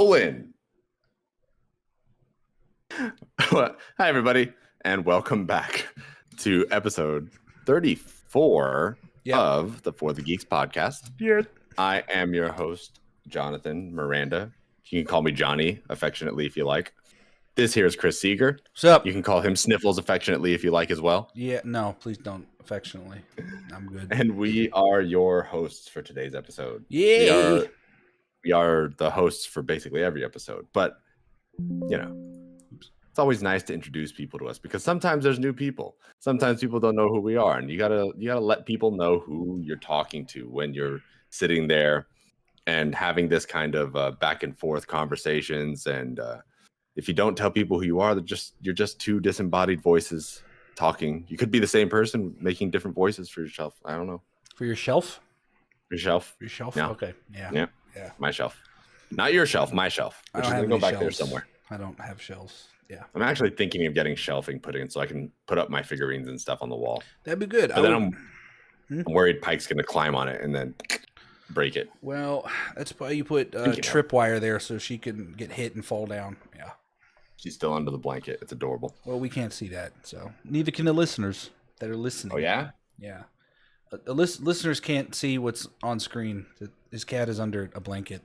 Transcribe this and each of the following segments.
rolling. Hi, everybody, and welcome back to episode 34 of the For the Geeks podcast. Yeah. I am your host, Jonathan Miranda. You can call me Johnny affectionately if you like. This here is Chris Seeger. What's up? You can call him Sniffles affectionately if you like as well. Yeah, no, please don't affectionately. I'm good. And we are your hosts for today's episode. Yeah. We are the hosts for basically every episode, but you know, it's always nice to introduce people to us because sometimes there's new people. Sometimes people don't know who we are, and you gotta let people know who you're talking to when you're sitting there and having this kind of back and forth conversations. And if you don't tell people who you are, you're just two disembodied voices talking. You could be the same person making different voices for yourself. I don't know. For your shelf? Your shelf? Your shelf? Yeah. Okay. Yeah. Yeah. My shelf. Not your shelf, my shelf. Which is gonna go back there somewhere. I don't have shelves. Yeah. I'm actually thinking of getting shelving put in so I can put up my figurines and stuff on the wall. That'd be good. But I'm worried Pike's gonna climb on it and then break it. Well, that's why you put tripwire there so she can get hit and fall down. Yeah. She's still under the blanket. It's adorable. Well, we can't see that, so neither can the listeners that are listening. Oh yeah? Yeah. Listeners can't see what's on screen. His cat is under a blanket.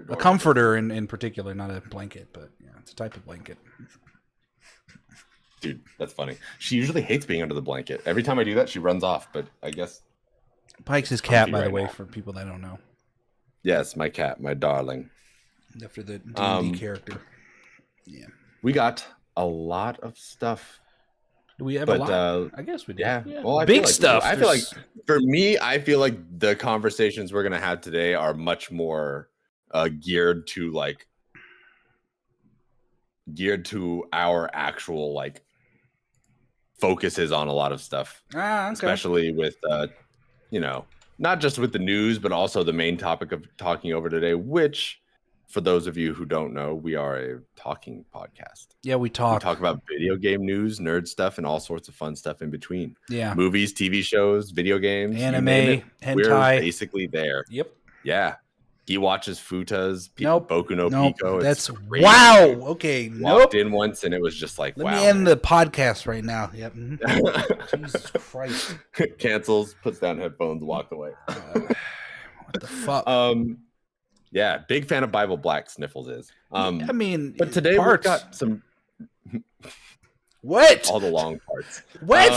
A comforter in particular, not a blanket, but yeah, it's a type of blanket. Dude, that's funny. She usually hates being under the blanket. Every time I do that, she runs off, but I guess... Pike's his cat, by the way, for people that don't know. Yes, my cat, my darling. After the D&D character. Yeah. We got a lot of stuff. Do we have a lot? I guess we do. Yeah. Well, big stuff. I feel like, for me, I feel like the conversations we're going to have today are much more geared to our actual focuses on a lot of stuff. Okay. Especially with not just with the news, but also the main topic of talking over today, which, for those of you who don't know, we are a talking podcast. Yeah, we talk about video game news, nerd stuff, and all sorts of fun stuff in between. Yeah. Movies, TV shows, video games, anime, hentai. We're basically there. Yep. Yeah. He watches Futas, nope. Boku no Pico. That's crazy. Wow. Okay. Walked in once and it was just like, Let wow. me end the podcast right now. Yep. Jesus Christ. Cancels, puts down headphones, walked away. What the fuck? Yeah, big fan of Bible Black. Sniffles is. I mean, but today we've got some. What? All the long parts. What?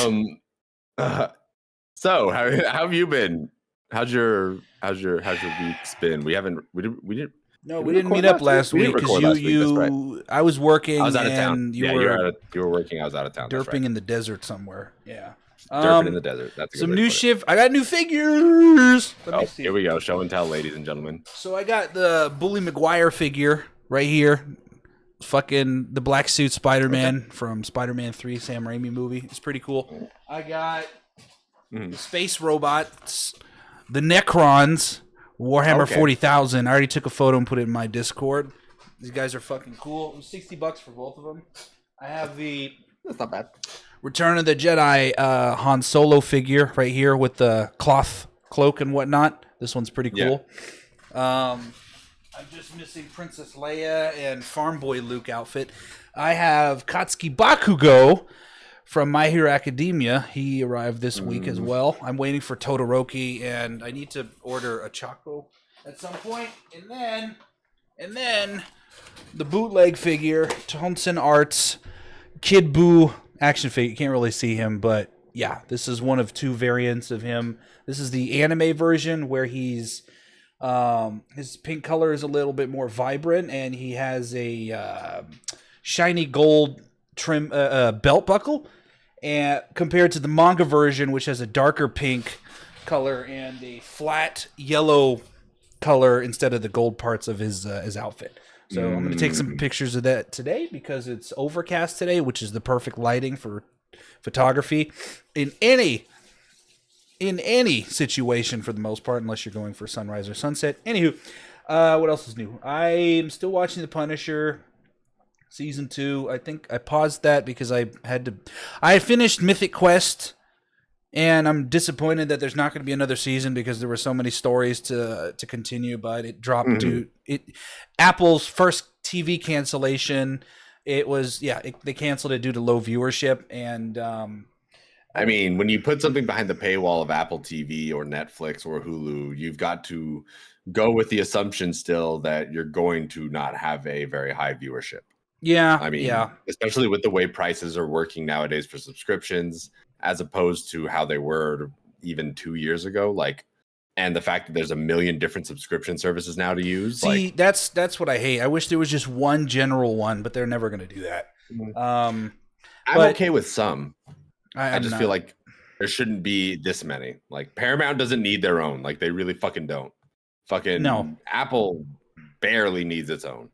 So how have you been? How's your week's been? We didn't meet up last week because you I was working. I was out of town. You were working. I was out of town. Derping in the desert somewhere. Yeah. Derping in the desert. That's a good some new shit. I got new figures. Let me see. Here we go. Show and tell, ladies and gentlemen. So I got the Bully McGuire figure right here. Fucking the black suit Spider-Man from Spider-Man 3 Sam Raimi movie. It's pretty cool. I got the space robots, the Necrons, Warhammer 40,000. I already took a photo and put it in my Discord. These guys are fucking cool. It was $60 for both of them. I have the... That's not bad. Return of the Jedi Han Solo figure right here with the cloth cloak and whatnot. This one's pretty cool. Yeah. I'm just missing Princess Leia and Farm Boy Luke outfit. I have Katsuki Bakugo from My Hero Academia. He arrived this week as well. I'm waiting for Todoroki, and I need to order a Choco at some point. And then the bootleg figure, Thompson Arts, Kid Buu action figure. You can't really see him, but yeah, this is one of two variants of him. This is the anime version where he's his pink color is a little bit more vibrant, and he has a shiny gold trim belt buckle, and compared to the manga version, which has a darker pink color and a flat yellow color instead of the gold parts of his outfit. So I'm going to take some pictures of that today because it's overcast today, which is the perfect lighting for photography in any situation for the most part, unless you're going for sunrise or sunset. Anywho, what else is new? I'm still watching The Punisher season 2. I think I paused that because I had finished Mythic Quest And I'm disappointed that there's not going to be another season because there were so many stories to continue, but it dropped due Apple's first TV cancellation. It was they canceled it due to low viewership, and I mean, when you put something behind the paywall of Apple TV or Netflix or Hulu, you've got to go with the assumption still that you're going to not have a very high viewership. Yeah. I mean, yeah. especially with the way prices are working nowadays for subscriptions, as opposed to how they were even 2 years ago. Like, and the fact that there's a million different subscription services now to use. See, like, that's what I hate. I wish there was just one general one, but they're never going to do that. I'm but okay with some. I just not. feel like there shouldn't be this many. Like, Paramount doesn't need their own. Like, they really fucking don't. Fucking No. Apple barely needs its own.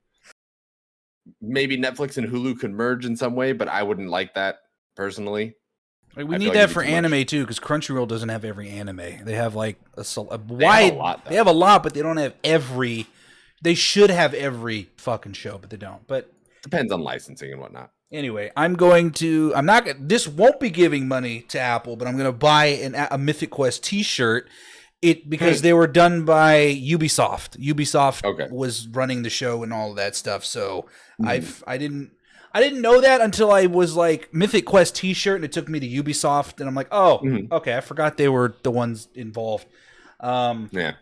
Maybe Netflix and Hulu could merge in some way, but I wouldn't like that personally. Like, we need that for anime too, because Crunchyroll doesn't have every anime. They have like a wide. They have a lot, but they don't have every. They should have every fucking show, but they don't. But depends on licensing and whatnot. Anyway, I'm not. This won't be giving money to Apple, but I'm going to buy a Mythic Quest T-shirt. Because they were done by Ubisoft. Ubisoft was running the show and all of that stuff. So I didn't know that until I was like Mythic Quest T-shirt, and it took me to Ubisoft, and I'm like, okay, I forgot they were the ones involved. Yeah.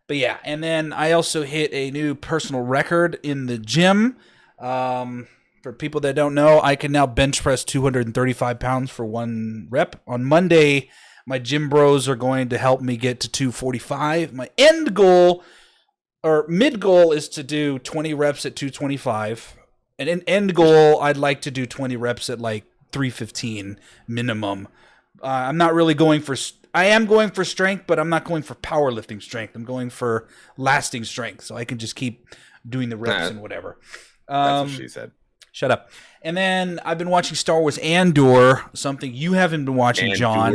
But yeah, and then I also hit a new personal record in the gym. For people that don't know, I can now bench press 235 pounds for one rep. On Monday, my gym bros are going to help me get to 245. My end goal, or mid goal, is to do 20 reps at 225. And an end goal, I'd like to do 20 reps at like 315 minimum. I'm not really going for... I am going for strength, but I'm not going for powerlifting strength. I'm going for lasting strength, so I can just keep doing the reps and whatever. That's what she said. Shut up. And then I've been watching Star Wars Andor, something you haven't been watching, John.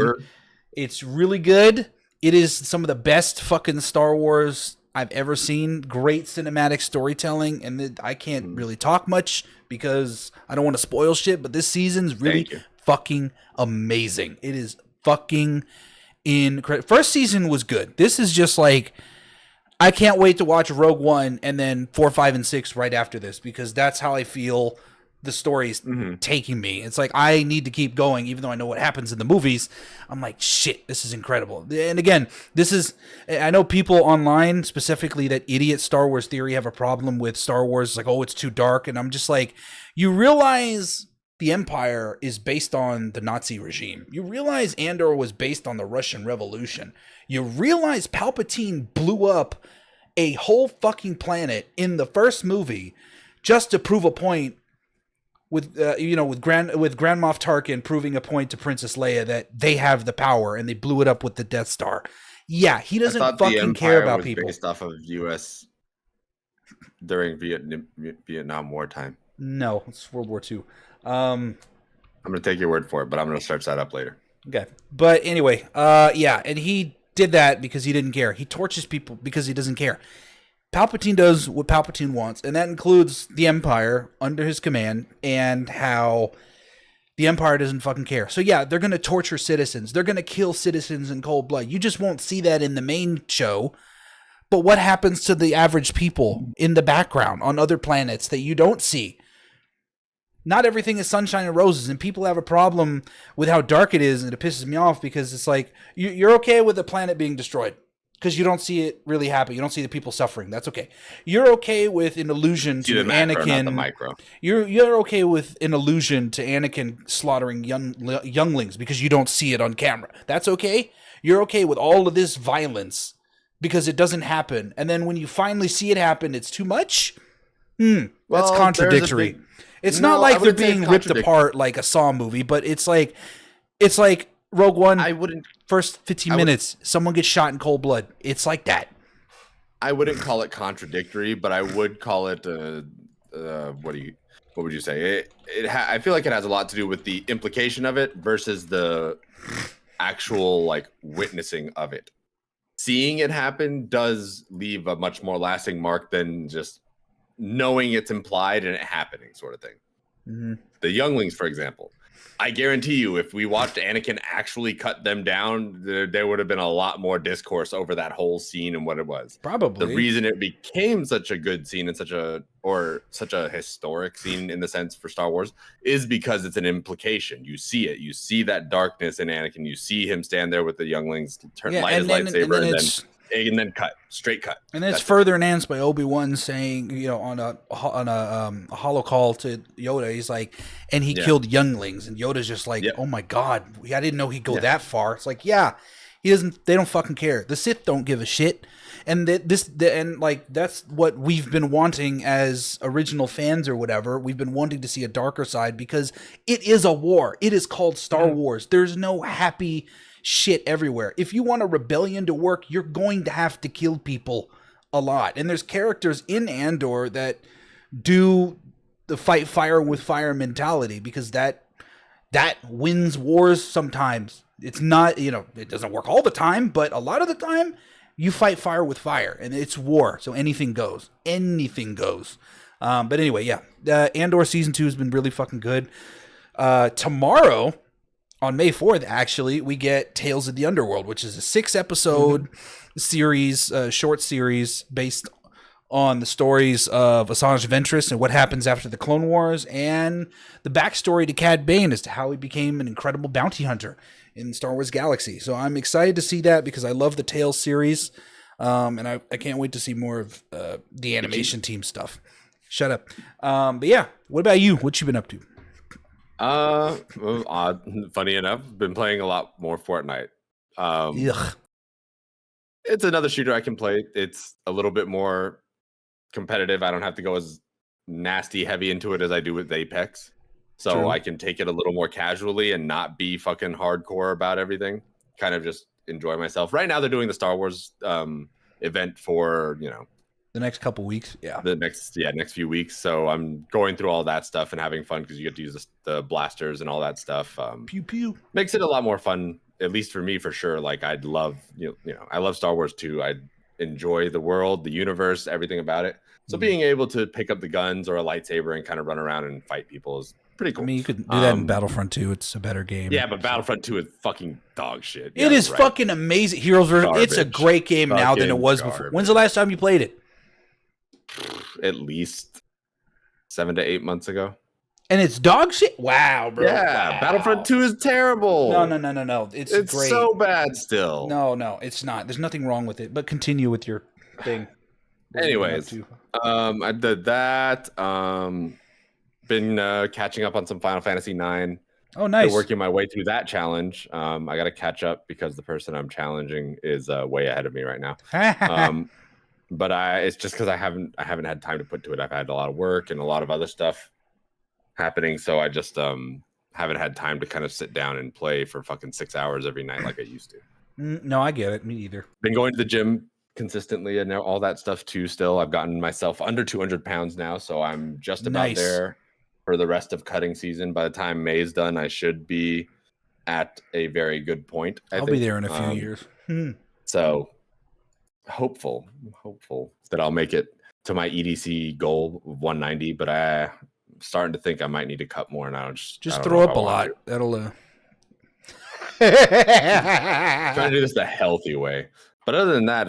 It's really good. It is some of the best fucking Star Wars I've ever seen. Great cinematic storytelling, and I can't really talk much because I don't want to spoil shit, but this season's really fucking amazing. It is fucking incredible. First season was good. This is just like, I can't wait to watch Rogue One and then 4, 5, and 6 right after this, because that's how I feel the story's taking me. It's like, I need to keep going, even though I know what happens in the movies. I'm like, shit, this is incredible. And again, I know people online, specifically that idiot Star Wars theory, have a problem with Star Wars, like, oh, it's too dark. And I'm just like, you realize the Empire is based on the Nazi regime. You realize Andor was based on the Russian Revolution. You realize Palpatine blew up a whole fucking planet in the first movie just to prove a point with Grand Moff Tarkin proving a point to Princess Leia that they have the power, and they blew it up with the Death Star. Yeah, he doesn't fucking care about people. Based off of U.S. during Vietnam War time. No, it's World War II. I'm gonna take your word for it, but I'm gonna search that up later. Okay, but anyway, and he did that because he didn't care. He tortures people because he doesn't care. Palpatine does what Palpatine wants, and that includes the Empire under his command, and how the Empire doesn't fucking care. So yeah, they're going to torture citizens. They're going to kill citizens in cold blood. You just won't see that in the main show. But what happens to the average people in the background on other planets that you don't see? Not everything is sunshine and roses, and people have a problem with how dark it is, and it pisses me off because it's like, you're okay with the planet being destroyed because you don't see it really happen. You don't see the people suffering. That's okay. You're okay with an allusion to Anakin. Not the micro. You're okay with an allusion to Anakin slaughtering younglings because you don't see it on camera. That's okay. You're okay with all of this violence because it doesn't happen, and then when you finally see it happen, it's too much. That's contradictory. It's not like they're being ripped apart like a Saw movie, but it's like Rogue One. First 15 minutes, someone gets shot in cold blood. It's like that. I wouldn't call it contradictory, but I would call it what would you say? I feel like it has a lot to do with the implication of it versus the actual like witnessing of it. Seeing it happen does leave a much more lasting mark than just knowing it's implied and it happening, sort of thing. The younglings, for example, I guarantee you, if we watched Anakin actually cut them down, there would have been a lot more discourse over that whole scene and what it was. Probably. The reason it became such a good scene and such a historic scene in the sense for Star Wars is because it's an implication. You see it. You see that darkness in Anakin. You see him stand there with the younglings, light his lightsaber, and then straight cut. And then it's further enhanced by Obi-Wan saying, on a holo call to Yoda, he's like, and he killed younglings, and Yoda's just like, oh my god, I didn't know he'd go that far. It's like, he doesn't. They don't fucking care. The Sith don't give a shit, and that's what we've been wanting as original fans or whatever. We've been wanting to see a darker side because it is a war. It is called Star Wars. There's no happy shit everywhere. If you want a rebellion to work, you're going to have to kill people a lot. And there's characters in Andor that do the fight fire with fire mentality because that wins wars sometimes. It's not, it doesn't work all the time, but a lot of the time you fight fire with fire and it's war. So anything goes. Anything goes. But anyway, Andor season 2 has been really fucking good. Tomorrow, on May 4th, actually, we get Tales of the Underworld, which is a 6-episode series, short series based on the stories of Asajj Ventress and what happens after the Clone Wars and the backstory to Cad Bane as to how he became an incredible bounty hunter in Star Wars Galaxy. So I'm excited to see that because I love the Tales series, and I can't wait to see more of the animation team stuff. Shut up. But yeah, what about you? What you been up to? Funny enough, been playing a lot more Fortnite. It's another shooter I can play. It's a little bit more competitive. I don't have to go as nasty heavy into it as I do with Apex. So I can take it a little more casually and not be fucking hardcore about everything. Kind of just enjoy myself. Right now they're doing the Star Wars event for, the next couple weeks. The next few weeks. So I'm going through all that stuff and having fun because you get to use the blasters and all that stuff. Pew pew. Makes it a lot more fun, at least for me, for sure. Like I'd love, I love Star Wars too. I enjoy the world, the universe, everything about it. So being able to pick up the guns or a lightsaber and kind of run around and fight people is pretty cool. I mean, you could do that in Battlefront 2. It's a better game. Yeah, but Battlefront 2 is fucking dog shit. It is fucking amazing. Heroes versus. It's a great game now than it was before. When's the last time you played it? At least 7 to 8 months ago. And it's dog shit? Wow, bro. Yeah, wow. Battlefront 2 is terrible. No. It's great. So bad still. No, it's not. There's nothing wrong with it. But continue with your thing. Anyways, I did that. Been catching up on some Final Fantasy IX. Oh, nice. Been working my way through that challenge. I got to catch up because the person I'm challenging is way ahead of me right now. But it's just because I haven't had time to put to it. I've had a lot of work and a lot of other stuff happening, so I just haven't had time to kind of sit down and play for fucking 6 hours every night like I used to. No, I get it. Me either. Been going to the gym consistently and all that stuff too. Still, I've gotten myself under 200 pounds now, so I'm just about there for the rest of cutting season. By the time May's done, I should be at a very good point. I'll be there in a few years. So hopeful that I'll make it to my EDC goal of 190, but I'm starting to think I might need to cut more, and I don't throw up a lot. That'll trying to do this the healthy way. But other than that,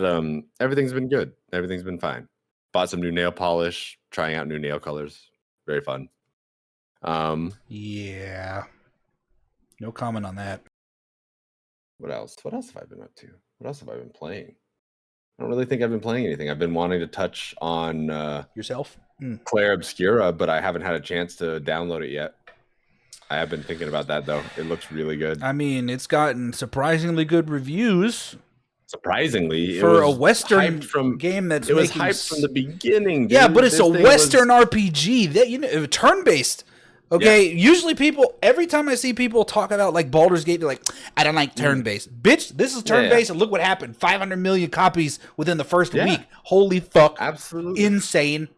everything's been good. Everything's been fine. Bought some new nail polish, trying out new nail colors. Very fun. Yeah. No comment on that. What else? What else have I been up to? What else have I been playing? I don't really think I've been playing anything. I've been wanting to touch on yourself, Clair Obscura, but I haven't had a chance to download it yet. I have been thinking about that though. It looks really good. I mean, it's gotten surprisingly good reviews. Surprisingly, for a Western game that's it was hyped from the beginning. Dude. Yeah, but it's a Western RPG that turn-based. Okay, usually people, every time I see people talk about like Baldur's Gate, they're like, I don't like turn-based. Bitch, this is turn-based, and look what happened. 500 million copies within the first week. Holy fuck. Absolutely. Insane.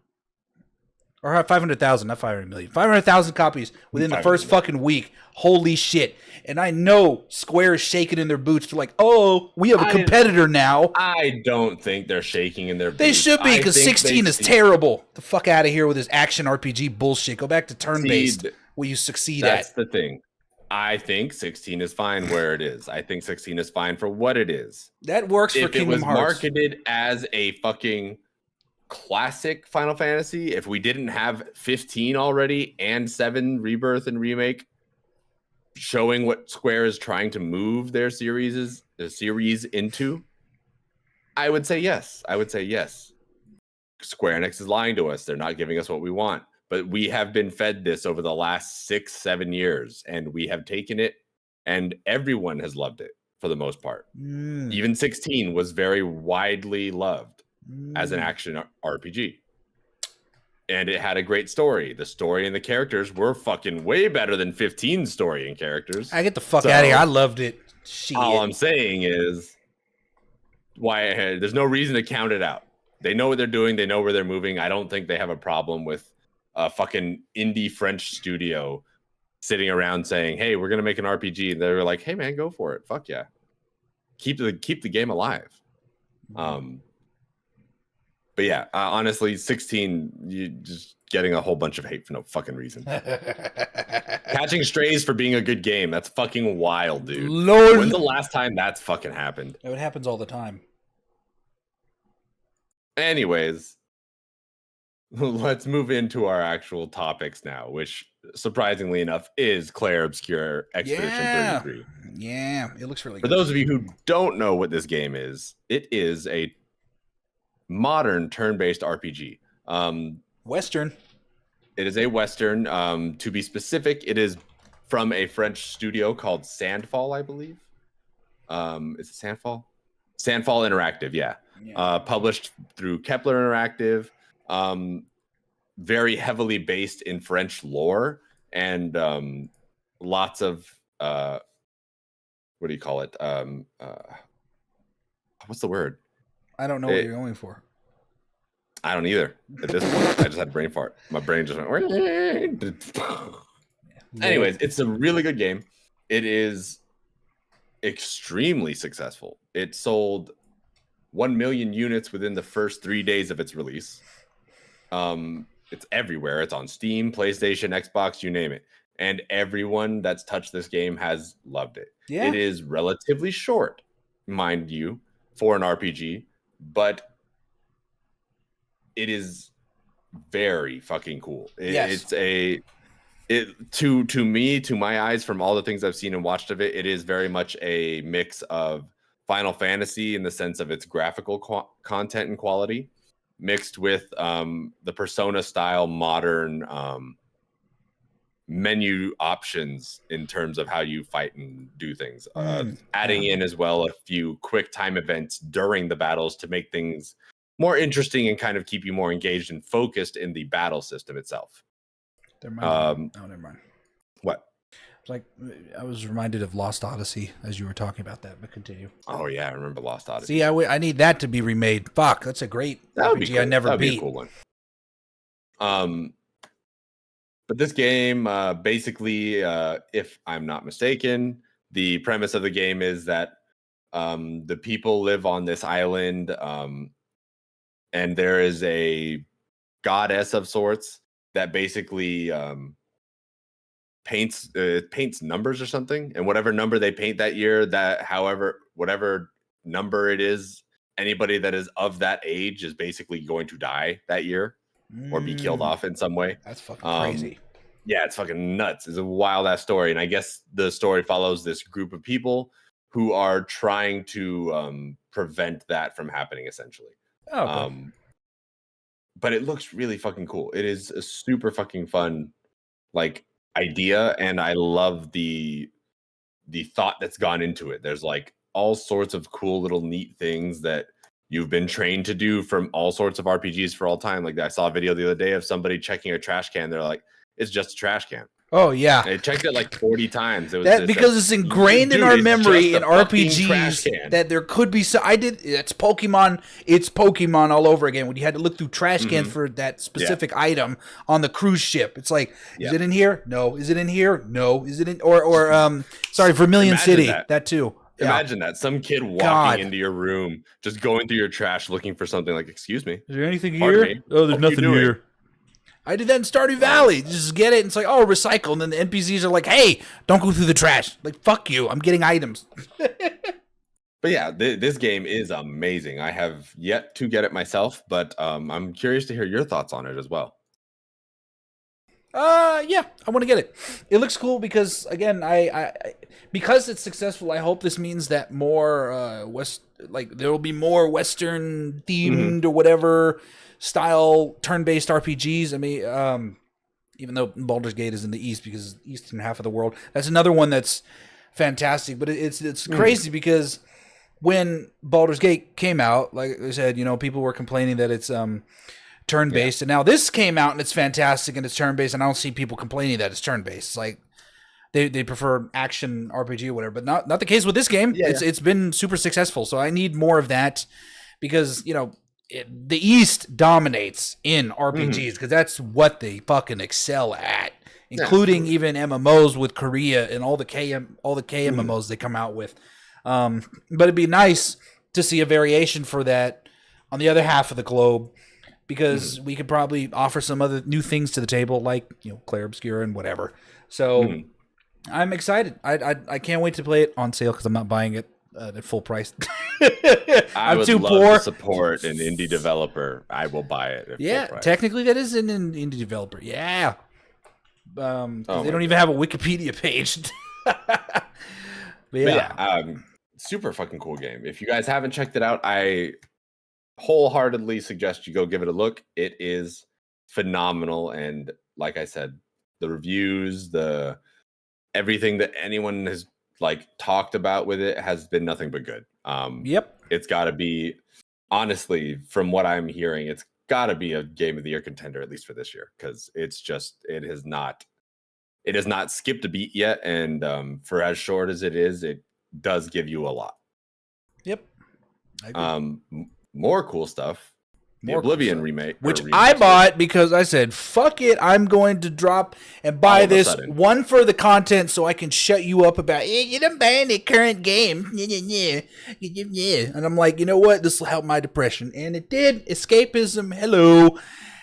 Or 500,000, not 500 million. 500,000 copies within the first fucking week. Holy shit. And I know Square is shaking in their boots. They're like, oh, we have a competitor now. I don't think they're shaking in their boots. They should be, because 16 is terrible. The fuck out of here with this action RPG bullshit. Go back to turn-based where you succeed at. That's the thing. I think 16 is fine where it is. I think 16 is fine for what it is. That works for Kingdom Hearts. If it was marketed as a fucking classic Final Fantasy, if we didn't have 15 already and 7 Rebirth and Remake showing what Square is trying to move their series into, I would say yes. Square Enix is lying to us. They're not giving us what we want. But we have been fed this over the last 6-7 years, and we have taken it, and everyone has loved it for the most part. Even 16 was very widely loved as an action RPG. And it had a great story. The story and the characters were fucking way better than 15's story and characters. I get the fuck out of here. I loved it. Shit. All I'm saying is, there's no reason to count it out. They know what they're doing. They know where they're moving. I don't think they have a problem with a fucking indie French studio sitting around saying, hey, we're going to make an RPG. And they're like, hey, man, go for it. Fuck yeah. Keep the game alive. But yeah, honestly, 16, you just getting a whole bunch of hate for no fucking reason. Catching Strays for being a good game. That's fucking wild, dude. Lord. When's the last time that's fucking happened? It happens all the time. Anyways, let's move into our actual topics now, which surprisingly enough is Clair Obscur Expedition 33. Yeah, it looks really good. For those of you who don't know what this game is, it is a modern turn-based RPG. Western. It is a Western. To be specific, it is from a French studio called Sandfall, I believe. Is it Sandfall? Sandfall Interactive, yeah. Published through Kepler Interactive. Very heavily based in French lore and lots of what do you call it? What's the word? I don't know what you're going for. I don't either. At this point, I just had a brain fart. My brain just went. Anyways, it's a really good game. It is extremely successful. It sold 1 million units within the first 3 days of its release. It's everywhere. It's on Steam, PlayStation, Xbox, you name it. And everyone that's touched this game has loved it. Yeah. It is relatively short, mind you, for an RPG, but it is very fucking cool. To me, to my eyes, from all the things I've seen and watched of it, it is very much a mix of Final Fantasy in the sense of its graphical content and quality, mixed with the Persona style modern menu options in terms of how you fight and do things. Adding in as well a few quick time events during the battles to make things more interesting and kind of keep you more engaged and focused in the battle system itself. Never mind. What? Like, I was reminded of Lost Odyssey as you were talking about that, but continue. Oh yeah, I remember Lost Odyssey. See, I need that to be remade. Fuck, that's a great RPG cool. I never beat. Be a cool one. But this game, basically, if I'm not mistaken, the premise of the game is that the people live on this island, and there is a goddess of sorts that basically paints numbers or something, and whatever number they paint that year, whatever number it is, anybody that is of that age is basically going to die that year or be killed off in some way. That's fucking crazy. Yeah, it's fucking nuts. It's a wild ass story, and I guess the story follows this group of people who are trying to prevent that from happening, essentially. Oh, okay. But it looks really fucking cool. It is a super fucking fun, like, idea, and I love the thought that's gone into it. There's like all sorts of cool little neat things that you've been trained to do from all sorts of RPGs for all time. Like, I saw a video the other day of somebody checking a trash can. They're like, it's just a trash can. Oh yeah, they checked it like 40 times. It was that because it's ingrained in our memory in RPGs that there could be. So it's Pokemon. It's Pokemon all over again. When you had to look through trash cans for that specific item on the cruise ship, it's like, is it in here? No. Is it in here? No. Is it in sorry, Vermilion City? That too. Imagine that some kid walking into your room, just going through your trash looking for something. Like, excuse me, is there anything here? Oh, there's nothing here. I did that in Stardew Valley. Just get it. And it's like, oh, recycle. And then the NPCs are like, hey, don't go through the trash. Like, fuck you. I'm getting items. But yeah, this game is amazing. I have yet to get it myself, but I'm curious to hear your thoughts on it as well. Yeah, I want to get it. It looks cool because, again, I because it's successful. I hope this means that more there will be more Western themed or whatever style turn-based RPGs. I mean, even though Baldur's Gate is in the East because it's the eastern half of the world, that's another one that's fantastic. But it's crazy because when Baldur's Gate came out, like I said, people were complaining that it's turn-based, and now this came out and it's fantastic and it's turn-based, and I don't see people complaining that it's turn-based. Like they prefer action RPG or whatever, but not the case with this game. It's been super successful, so I need more of that because the East dominates in RPGs because that's what they fucking excel at, including even MMOs with Korea and all the KMMOs they come out with. But it'd be nice to see a variation for that on the other half of the globe. Because we could probably offer some other new things to the table, like Clair Obscur and whatever. So I'm excited. I can't wait to play it on sale because I'm not buying it at full price. I'm too poor to support an indie developer. I will buy it. At full price. Technically that is an indie developer. Yeah, they don't even have a Wikipedia page. but super fucking cool game. If you guys haven't checked it out, I wholeheartedly suggest you go give it a look. It is phenomenal, and like I said, the reviews, everything that anyone has talked about with it has been nothing but good. It's got to be, honestly, from what I'm hearing, it's got to be a Game of the Year contender at least for this year because it has not skipped a beat yet, and for as short as it is, it does give you a lot. I agree. More cool stuff. The Oblivion remake. Which I bought because I said, fuck it, I'm going to drop and buy this one for the content so I can shut you up about, you don't buy any current game. And I'm like, you know what? This will help my depression. And it did. Escapism. Hello.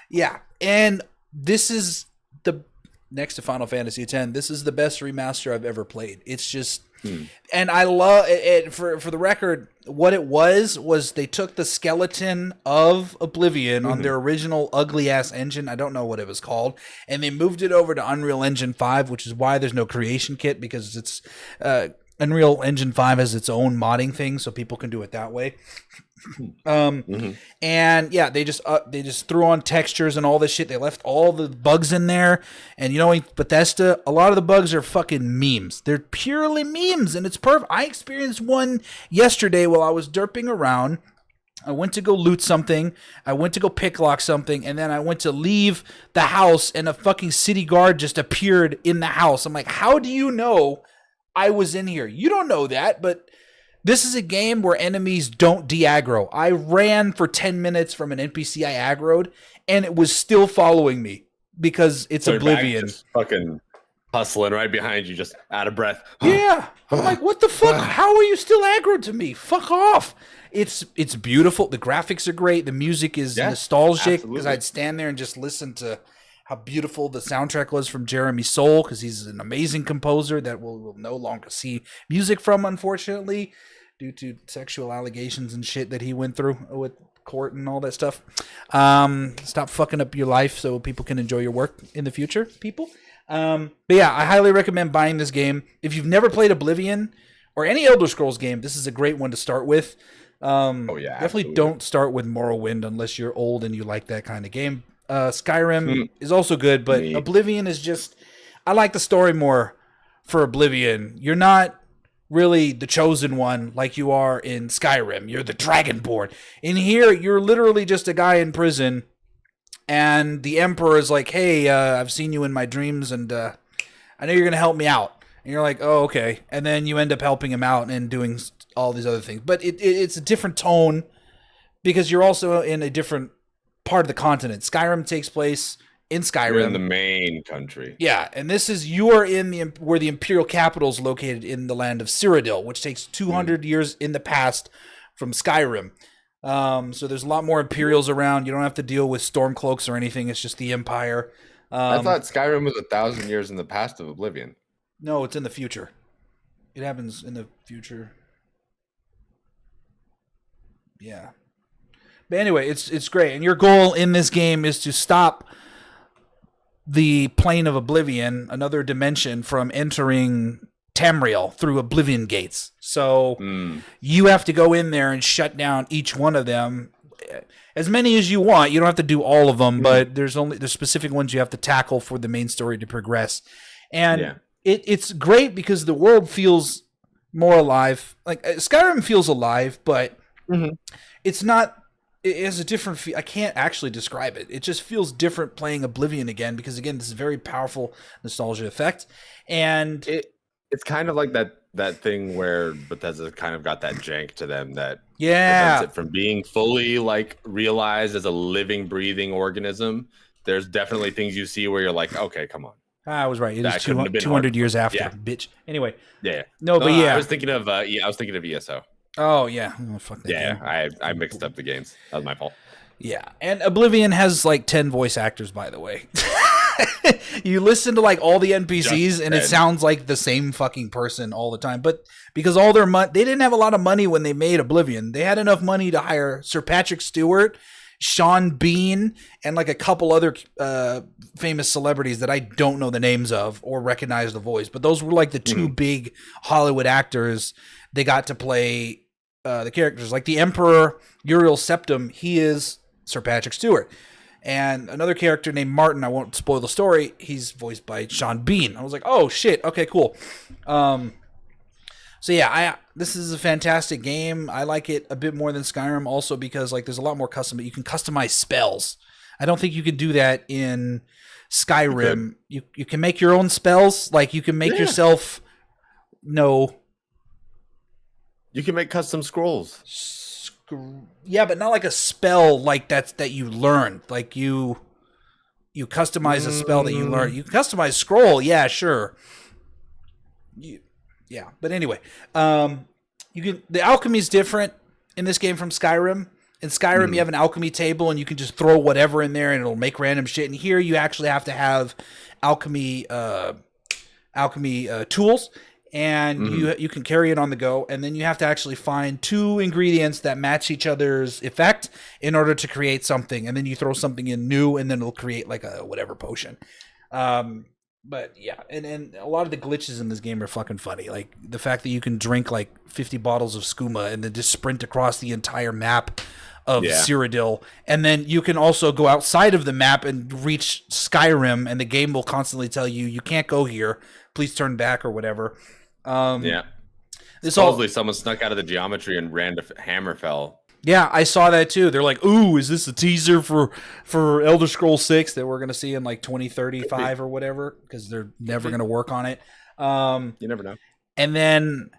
Yeah. And this is next to Final Fantasy X, this is the best remaster I've ever played. It's just... And I love it. For the record, what it was they took the skeleton of Oblivion on their original ugly ass engine. I don't know what it was called, and they moved it over to Unreal Engine 5, which is why there's no creation kit because it's Unreal Engine 5 has its own modding thing, so people can do it that way. And yeah, they just threw on textures and all this shit. They left all the bugs in there, and Bethesda, a lot of the bugs are fucking memes. They're purely memes, and it's perfect. I experienced one yesterday while I was derping around. I went to go loot something, I went to go picklock something, and then I went to leave the house, and a fucking city guard just appeared in the house. I'm like, how do you know I was in here? You don't know that, but this is a game where enemies don't de-aggro. I ran for 10 minutes from an NPC I aggroed, and it was still following me because it's Oblivion. Just fucking hustling right behind you, just out of breath. Yeah. I'm like, what the fuck? How are you still aggroed to me? Fuck off. It's beautiful. The graphics are great. The music is nostalgic because I'd stand there and just listen to how beautiful the soundtrack was from Jeremy Soule because he's an amazing composer that we'll no longer see music from, unfortunately, due to sexual allegations and shit that he went through with court and all that stuff. Stop fucking up your life so people can enjoy your work in the future, people. But yeah, I highly recommend buying this game. If you've never played Oblivion or any Elder Scrolls game, this is a great one to start with. Definitely absolutely. Don't start with Morrowind unless you're old and you like that kind of game. Skyrim is also good, but Oblivion is just... I like the story more for Oblivion. You're not really the chosen one like you are in Skyrim. You're the Dragonborn. In here, you're literally just a guy in prison, and the Emperor is like, hey, I've seen you in my dreams, and I know you're going to help me out. And you're like, oh, okay. And then you end up helping him out and doing all these other things. But it's a different tone because you're also in a different part of the continent. Skyrim takes place in Skyrim. You're in the main country. Yeah, and this is, you are in where the Imperial capital is located in the land of Cyrodiil, which takes 200 years in the past from Skyrim. So there's a lot more Imperials around. You don't have to deal with Stormcloaks or anything. It's just the Empire. I thought Skyrim was 1,000 years in the past of Oblivion. No, it's in the future. It happens in the future. Yeah. But anyway, it's great. And your goal in this game is to stop the plane of Oblivion, another dimension, from entering Tamriel through Oblivion gates. So you have to go in there and shut down each one of them. As many as you want. You don't have to do all of them, but there's specific ones you have to tackle for the main story to progress. And it's great because the world feels more alive. Like Skyrim feels alive, but it's not. It has a different feel. I can't actually describe it. It just feels different playing Oblivion again because again, this is a very powerful nostalgia effect, and it's kind of like that thing where Bethesda kind of got that jank to them that prevents it from being fully like realized as a living, breathing organism. There's definitely things you see where you're like, okay, come on. I was right. It is 200 years after, bitch. Anyway, no, but yeah, I was thinking of ESO. Oh yeah, fuck that game. I mixed up the games. That was my fault. Yeah, and Oblivion has like 10 voice actors, by the way. You listen to like all the NPCs and it sounds like the same fucking person all the time. But because all their money, they didn't have a lot of money when they made Oblivion. They had enough money to hire Sir Patrick Stewart, Sean Bean, and like a couple other famous celebrities that I don't know the names of or recognize the voice. But those were like the two big Hollywood actors. They got to play the characters. Like the Emperor Uriel Septim, he is Sir Patrick Stewart. And another character named Martin, I won't spoil the story, he's voiced by Sean Bean. I was like, oh shit, okay, cool. So yeah, this is a fantastic game. I like it a bit more than Skyrim also because like there's a lot more custom. You can customize spells. I don't think you can do that in Skyrim. You can make your own spells. Like you can make yourself. No. You can make custom scrolls. Yeah, but not like a spell like that you learn. Like you customize a spell that you learn. You customize scroll. Yeah, sure. Yeah, but anyway, the alchemy is different in this game from Skyrim. In Skyrim, you have an alchemy table and you can just throw whatever in there and it'll make random shit. And here, you actually have to have alchemy tools. And you can carry it on the go, and then you have to actually find 2 ingredients that match each other's effect in order to create something. And then you throw something in new, and then it'll create like a whatever potion. But yeah, and a lot of the glitches in this game are fucking funny. Like the fact that you can drink like 50 bottles of skooma and then just sprint across the entire map of Cyrodiil, and then you can also go outside of the map and reach Skyrim, and the game will constantly tell you, you can't go here. Please turn back or whatever. Supposedly someone snuck out of the geometry and ran to Hammerfell. Yeah, I saw that too. They're like, "Ooh, is this a teaser for Elder Scrolls 6 that we're going to see in like 2035 or whatever?" Because they're never going to work on it. You never know. And then,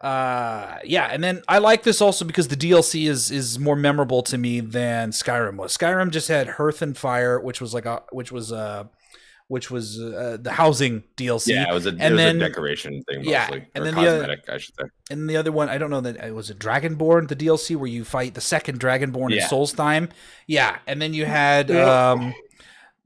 and then I like this also because the DLC is more memorable to me than Skyrim was. Skyrim just had Hearth and Fire, which was the housing DLC. Yeah, it was a decoration thing mostly. Yeah, and then cosmetic, I should say. And the other one, I don't know that it was a Dragonborn, the DLC where you fight the second Dragonborn in Solstheim. Yeah, and then you had the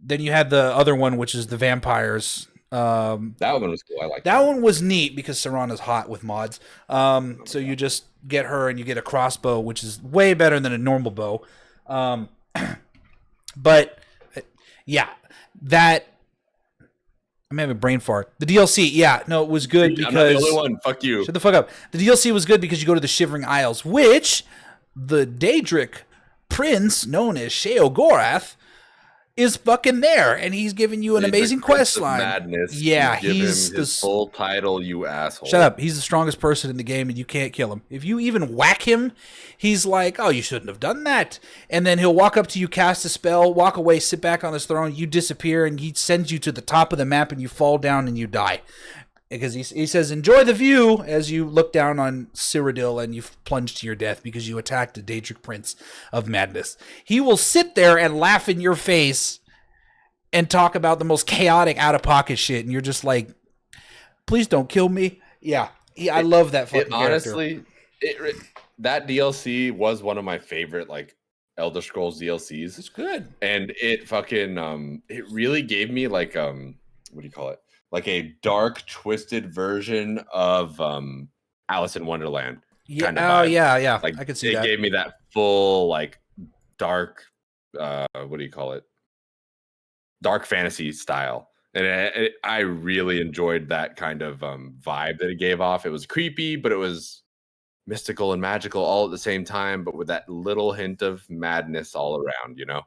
other one, which is the vampires. That one was cool. I like that one was neat because Serana's hot with mods. So you just get her and you get a crossbow, which is way better than a normal bow. But yeah, that. I'm having a brain fart. The DLC, it was good because... I'm not the only one. Fuck you. Shut the fuck up. The DLC was good because you go to the Shivering Isles, which the Daedric prince, known as Sheogorath, is fucking there, and he's giving you an amazing quest line. Madness. Yeah, he's his full title, you asshole. Shut up. He's the strongest person in the game, and you can't kill him. If you even whack him, he's like, "Oh, you shouldn't have done that." And then he'll walk up to you, cast a spell, walk away, sit back on his throne, you disappear, and he sends you to the top of the map, and you fall down and you die. Because he says, "Enjoy the view," as you look down on Cyrodiil and you plunge to your death because you attacked the Daedric Prince of Madness. He will sit there and laugh in your face and talk about the most chaotic, out-of-pocket shit, and you're just like, "Please don't kill me." Yeah, I love that fucking character. Honestly, that DLC was one of my favorite like Elder Scrolls DLCs. It's good. And it fucking it really gave me like what do you call it? Like a dark, twisted version of Alice in Wonderland. Yeah. Kind of yeah. Like I could see that. It gave me that full like dark what do you call it? Dark fantasy style. And I really enjoyed that kind of vibe that it gave off. It was creepy, but it was mystical and magical all at the same time, but with that little hint of madness all around, you know?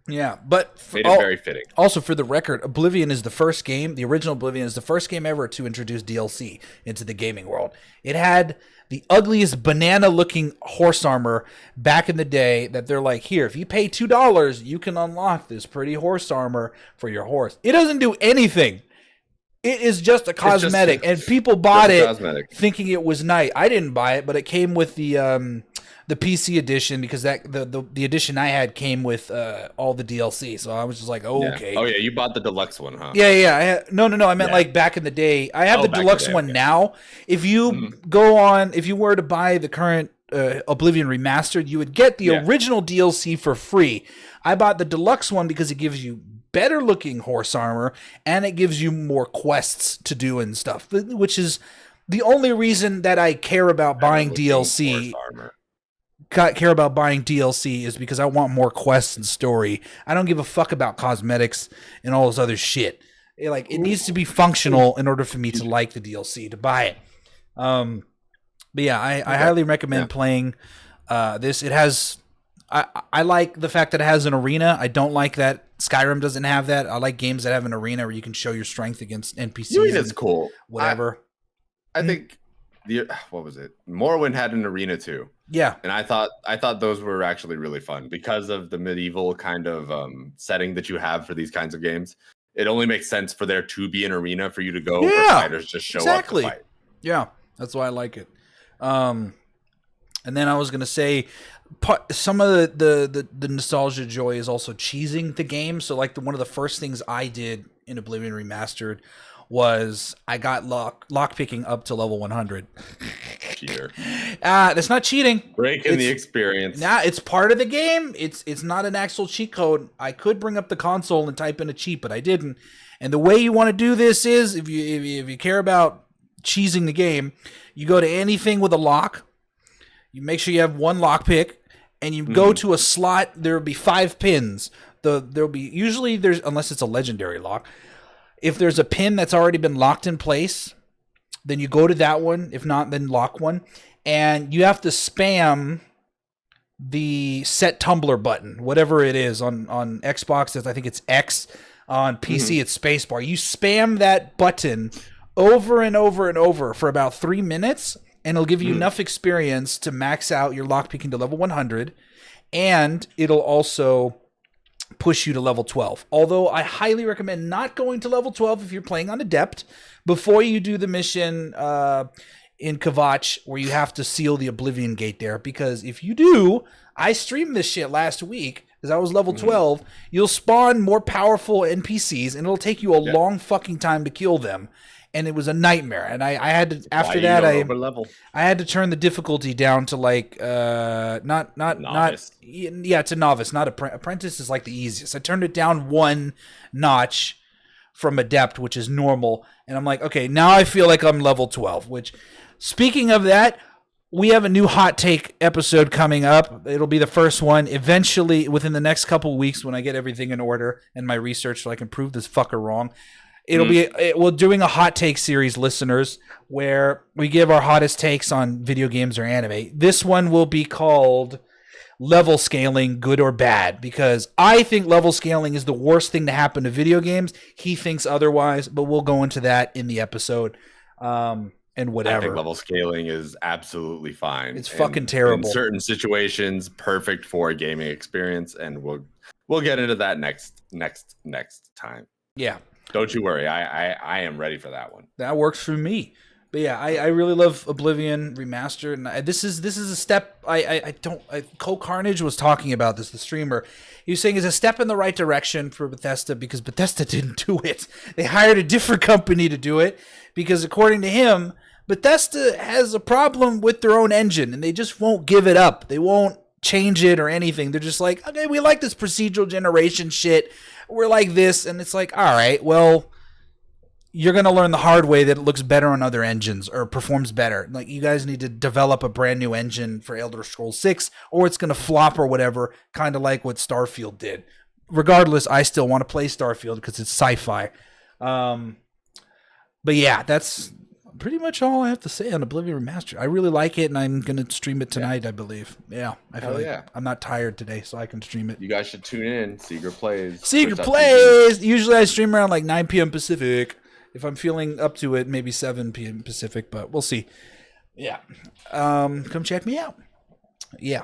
Yeah, but made it very fitting. Also, for the record, Oblivion is the first game, the original Oblivion is the first game ever to introduce DLC into the gaming world. It had the ugliest banana-looking horse armor back in the day that they're like, here, if you pay $2, you can unlock this pretty horse armor for your horse. It doesn't do anything. It is just a cosmetic, and people bought it thinking it was nice. I didn't buy it, but it came with the PC edition because that the edition I had came with all the DLC. So I was just like, oh, okay. Oh yeah, you bought the deluxe one, huh? Yeah. No. I meant like back in the day. I have the deluxe one now. If you if you were to buy the current Oblivion Remastered, you would get the original DLC for free. I bought the deluxe one because it gives you better looking horse armor and it gives you more quests to do and stuff, which is the only reason that I care about buying DLC. Care about buying DLC is because I want more quests and story. I don't give a fuck about cosmetics and all this other shit. It needs to be functional in order for me to like the DLC to buy it. But yeah, I highly recommend playing this. It has. I like the fact that it has an arena. I don't like that Skyrim doesn't have that. I like games that have an arena where you can show your strength against NPCs. Arena's cool. Whatever. I think what was it? Morrowind had an arena too. Yeah. And I thought those were actually really fun because of the medieval kind of setting that you have for these kinds of games. It only makes sense for there to be an arena for you to go where fighters just show up to fight. Yeah, that's why I like it. And then I was gonna say, some of the nostalgia joy is also cheesing the game. So like one of the first things I did in Oblivion Remastered was I got lockpicking up to level 100. Cheater. That's not cheating. Breaking the experience. Nah, it's part of the game. It's not an actual cheat code. I could bring up the console and type in a cheat, but I didn't. And the way you want to do this is, if you care about cheesing the game, you go to anything with a lock. You make sure you have one lockpick, and you go to a slot. There will be 5 pins. There'll be usually unless it's a legendary lock. If there's a pin that's already been locked in place, then you go to that one. If not, then lock one. And you have to spam the set tumbler button, whatever it is. On Xbox, I think it's X. On PC, it's spacebar. You spam that button over and over and over for about 3 minutes, and it'll give you enough experience to max out your lockpicking to level 100. And it'll also push you to level 12. Although I highly recommend not going to level 12 if you're playing on Adept before you do the mission in Kvatch where you have to seal the Oblivion Gate there. Because if you do, I streamed this shit last week because I was level 12, you'll spawn more powerful NPCs and it'll take you a long fucking time to kill them. And it was a nightmare. And I had to, after that, I had to turn the difficulty down to like, not novice. To novice, not apprentice is like the easiest. I turned it down 1 notch from Adept, which is normal. And I'm like, okay, now I feel like I'm level 12, which, speaking of that, we have a new hot take episode coming up. It'll be the first one eventually within the next couple of weeks when I get everything in order and my research so I can prove this fucker wrong. We're doing a hot take series, listeners, where we give our hottest takes on video games or anime. This one will be called Level Scaling, Good or Bad, because I think level scaling is the worst thing to happen to video games. He thinks otherwise, but we'll go into that in the episode. And whatever. I think level scaling is absolutely fine. It's fucking terrible. In certain situations, perfect for a gaming experience, and we'll get into that next time. Yeah. Don't you worry. I am ready for that one. That works for me. But yeah, I really love Oblivion Remastered, and this is a step. Cole Carnage was talking about this, the streamer. He was saying it's a step in the right direction for Bethesda because Bethesda didn't do it. They hired a different company to do it because, according to him, Bethesda has a problem with their own engine, and they just won't give it up. They won't change it or anything. They're just like, okay, we like this procedural generation shit. We're like this, and it's like, all right, well, you're going to learn the hard way that it looks better on other engines or performs better. Like, you guys need to develop a brand new engine for Elder Scrolls 6, or it's going to flop or whatever, kind of like what Starfield did. Regardless, I still want to play Starfield because it's sci-fi. But yeah, that's pretty much all I have to say on Oblivion Remastered. I really like it, and I'm going to stream it tonight, I believe. Yeah, I feel like I'm not tired today, so I can stream it. You guys should tune in. Seeger Plays. Seeger Plays! Usually I stream around like 9 p.m. Pacific. If I'm feeling up to it, maybe 7 p.m. Pacific, but we'll see. Yeah. Come check me out. Yeah.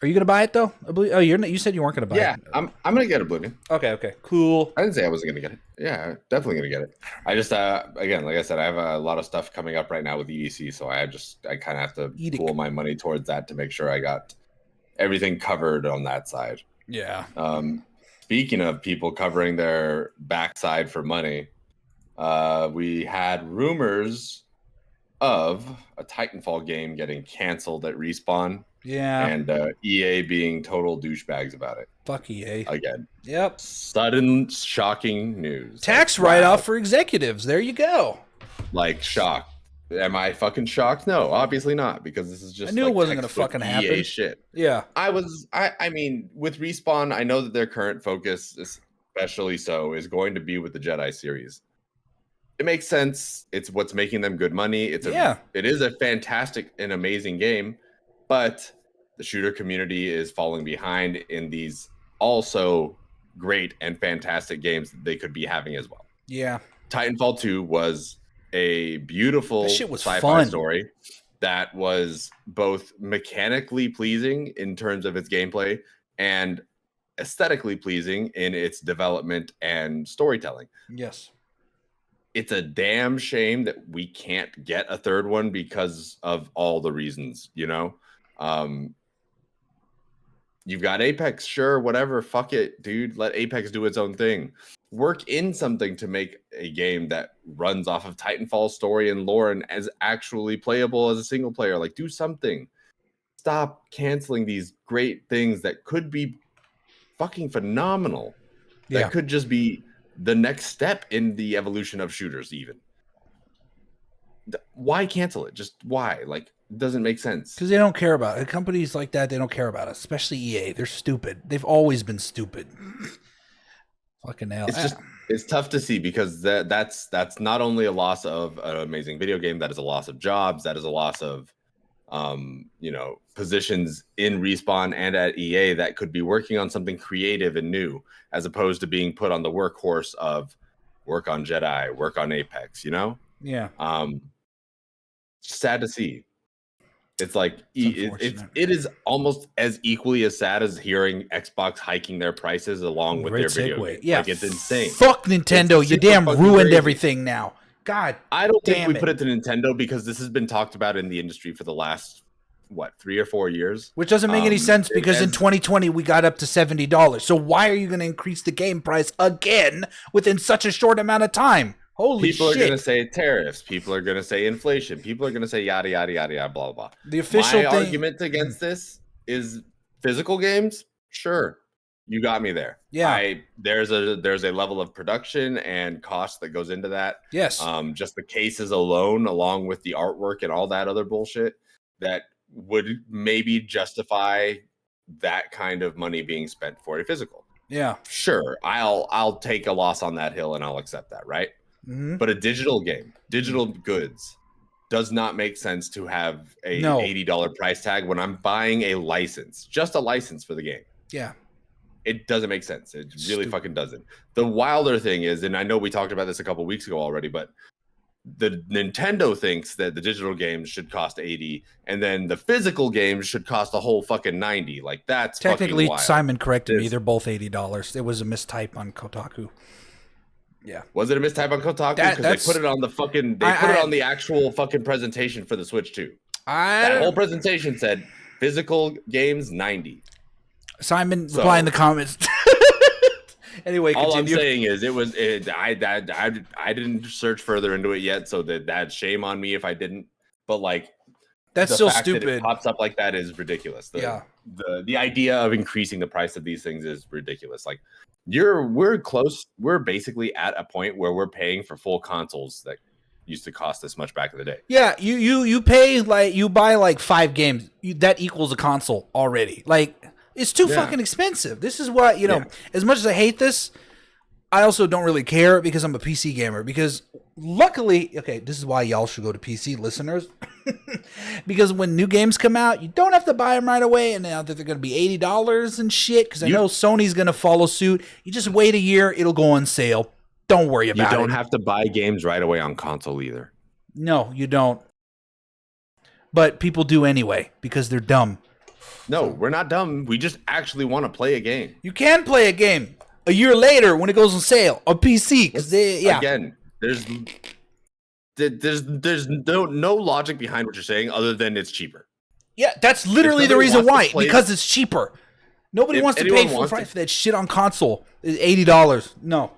Are you going to buy it, though? Oh, you said you weren't going to buy it. Yeah, I'm going to get Oblivion. Okay. Cool. I didn't say I wasn't going to get it. Yeah, definitely going to get it. I just, again, like I said, I have a lot of stuff coming up right now with EDC, so I kind of have to pool my money towards that to make sure I got everything covered on that side. Yeah. Speaking of people covering their backside for money, we had rumors of a Titanfall game getting canceled at Respawn. Yeah. And EA being total douchebags about it. Fuck EA. Again. Yep. Sudden, shocking news. Tax write-off for executives. There you go. Like, shocked. Am I fucking shocked? No, obviously not, because this is just I knew it wasn't going to fucking happen. EA shit. Yeah. I mean, with Respawn, I know that their current focus, especially so, is going to be with the Jedi series. It makes sense. It's what's making them good money. It is a fantastic and amazing game. But the shooter community is falling behind in these also great and fantastic games that they could be having as well. Yeah. Titanfall 2 was a beautiful sci-fi story that was both mechanically pleasing in terms of its gameplay and aesthetically pleasing in its development and storytelling. Yes. It's a damn shame that we can't get a third one because of all the reasons, you know? You've got Apex, sure, whatever, fuck it, dude. Let Apex do its own thing. Work in something to make a game that runs off of Titanfall's story and lore and is actually playable as a single player. Like, do something. Stop canceling these great things that could be fucking phenomenal. That could just be the next step in the evolution of shooters, even. Why cancel it? Just why? Like, it doesn't make sense. Because they don't care about it. Companies like that, they don't care about it. Especially EA. They're stupid. They've always been stupid. Fucking hell. It's tough to see because that's not only a loss of an amazing video game, that is a loss of jobs, that is a loss of positions in Respawn and at EA that could be working on something creative and new, as opposed to being put on the workhorse of work on Jedi, work on Apex, you know? Yeah. Sad to see. It's like it is almost as equally as sad as hearing Xbox hiking their prices along with their video game. Yeah, like, it's insane. Fuck Nintendo, you damn ruined crazy. Everything now. God, I don't think we put it to Nintendo because this has been talked about in the industry for the last 3 or 4 years, which doesn't make any sense because in 2020 we got up to $70. So why are you going to increase the game price again within such a short amount of time? Holy people shit. Are going to say tariffs. People are going to say inflation. People are going to say yada, yada, yada, yada, blah, blah. The official argument against this is physical games. Sure. You got me there. Yeah. There's a level of production and cost that goes into that. Yes. Just the cases alone, along with the artwork and all that other bullshit that would maybe justify that kind of money being spent for a physical. Yeah. Sure. I'll take a loss on that hill and I'll accept that, right? Mm-hmm. But a digital game, digital goods, does not make sense to have a $80 price tag when I'm buying a license, just a license for the game. Yeah. It doesn't make sense. It really fucking doesn't. The wilder thing is, and I know we talked about this a couple weeks ago already, but the Nintendo thinks that the digital games should cost 80 and then the physical games should cost a whole fucking 90. Like, that's technically fucking wild. Simon corrected me. They're both $80. It was a mistype on Kotaku. Yeah. Was it a mistype on Kotaku? Because they put it on the fucking put it on the actual fucking presentation for the Switch too. That whole presentation said physical games 90. Simon, reply in the comments. Anyway, all continue. I'm saying is I didn't search further into it yet, so that's shame on me if I didn't. But like, That's the still fact stupid. that it pops up like that is ridiculous. The idea of increasing the price of these things is ridiculous. Like, we're close. We're basically at a point where we're paying for full consoles that used to cost this much back in the day. Yeah, you pay like you buy like 5 games. That equals a console already. Like, it's too fucking expensive. This is what, as much as I hate this, I also don't really care because I'm a PC gamer. Because luckily, okay, this is why y'all should go to PC, listeners. Because when new games come out, you don't have to buy them right away. And now that they're going to be $80 and shit, because I know Sony's going to follow suit. You just wait a year, it'll go on sale. Don't worry about it. You don't have to buy games right away on console either. No, you don't. But people do anyway because they're dumb. No, we're not dumb. We just actually want to play a game. You can play a game a year later when it goes on sale on PC. Again, there's no logic behind what you're saying other than it's cheaper. Yeah, that's literally the reason why. Because it's cheaper. Nobody wants to pay full price for that shit on console. It's $80. No.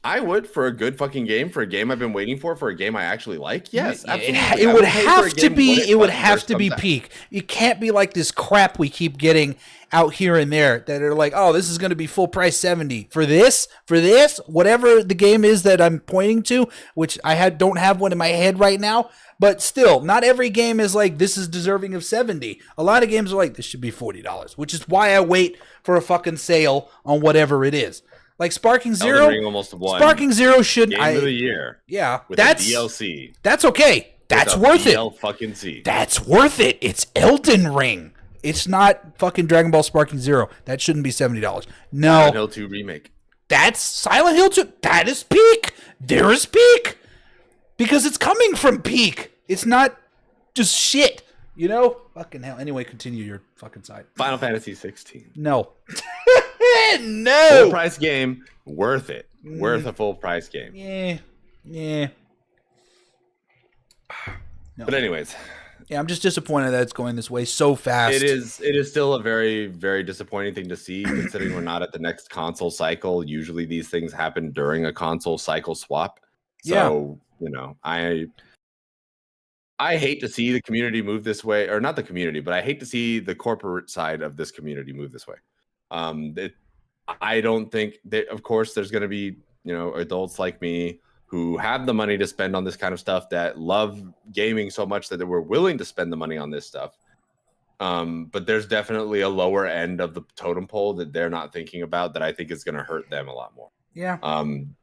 I would, for a good fucking game, for a game I've been waiting for a game I actually like. Yes, absolutely. It would have to be. It would have to be peak. It can't be like this crap we keep getting out here and there that are like, oh, this is going to be full price $70 for this, whatever the game is that I'm pointing to, which don't have one in my head right now. But still, not every game is like this is deserving of $70. A lot of games are like this should be $40, which is why I wait for a fucking sale on whatever it is. Like Sparking Zero, Sparking Zero should game of the year. Yeah, with that's DLC. That's okay. That's worth it. That's worth it. It's Elden Ring. It's not fucking Dragon Ball Sparking Zero. That shouldn't be $70. No. Silent Hill 2 remake. That's Silent Hill 2. That is peak. There is peak. Because it's coming from peak. It's not just shit. Fucking hell. Anyway, continue your fucking side. Final Fantasy 16. No. No. Full price game. Worth it. Worth a full price game. Yeah. No. But anyways. Yeah, I'm just disappointed that it's going this way so fast. It is still a very, very disappointing thing to see, considering we're not at the next console cycle. Usually these things happen during a console cycle swap. So, I hate to see the community move this way, or not the community, but I hate to see the corporate side of this community move this way. I don't think that, of course, there's going to be, adults like me who have the money to spend on this kind of stuff, that love gaming so much that they were willing to spend the money on this stuff. But there's definitely a lower end of the totem pole that they're not thinking about that I think is going to hurt them a lot more. Yeah.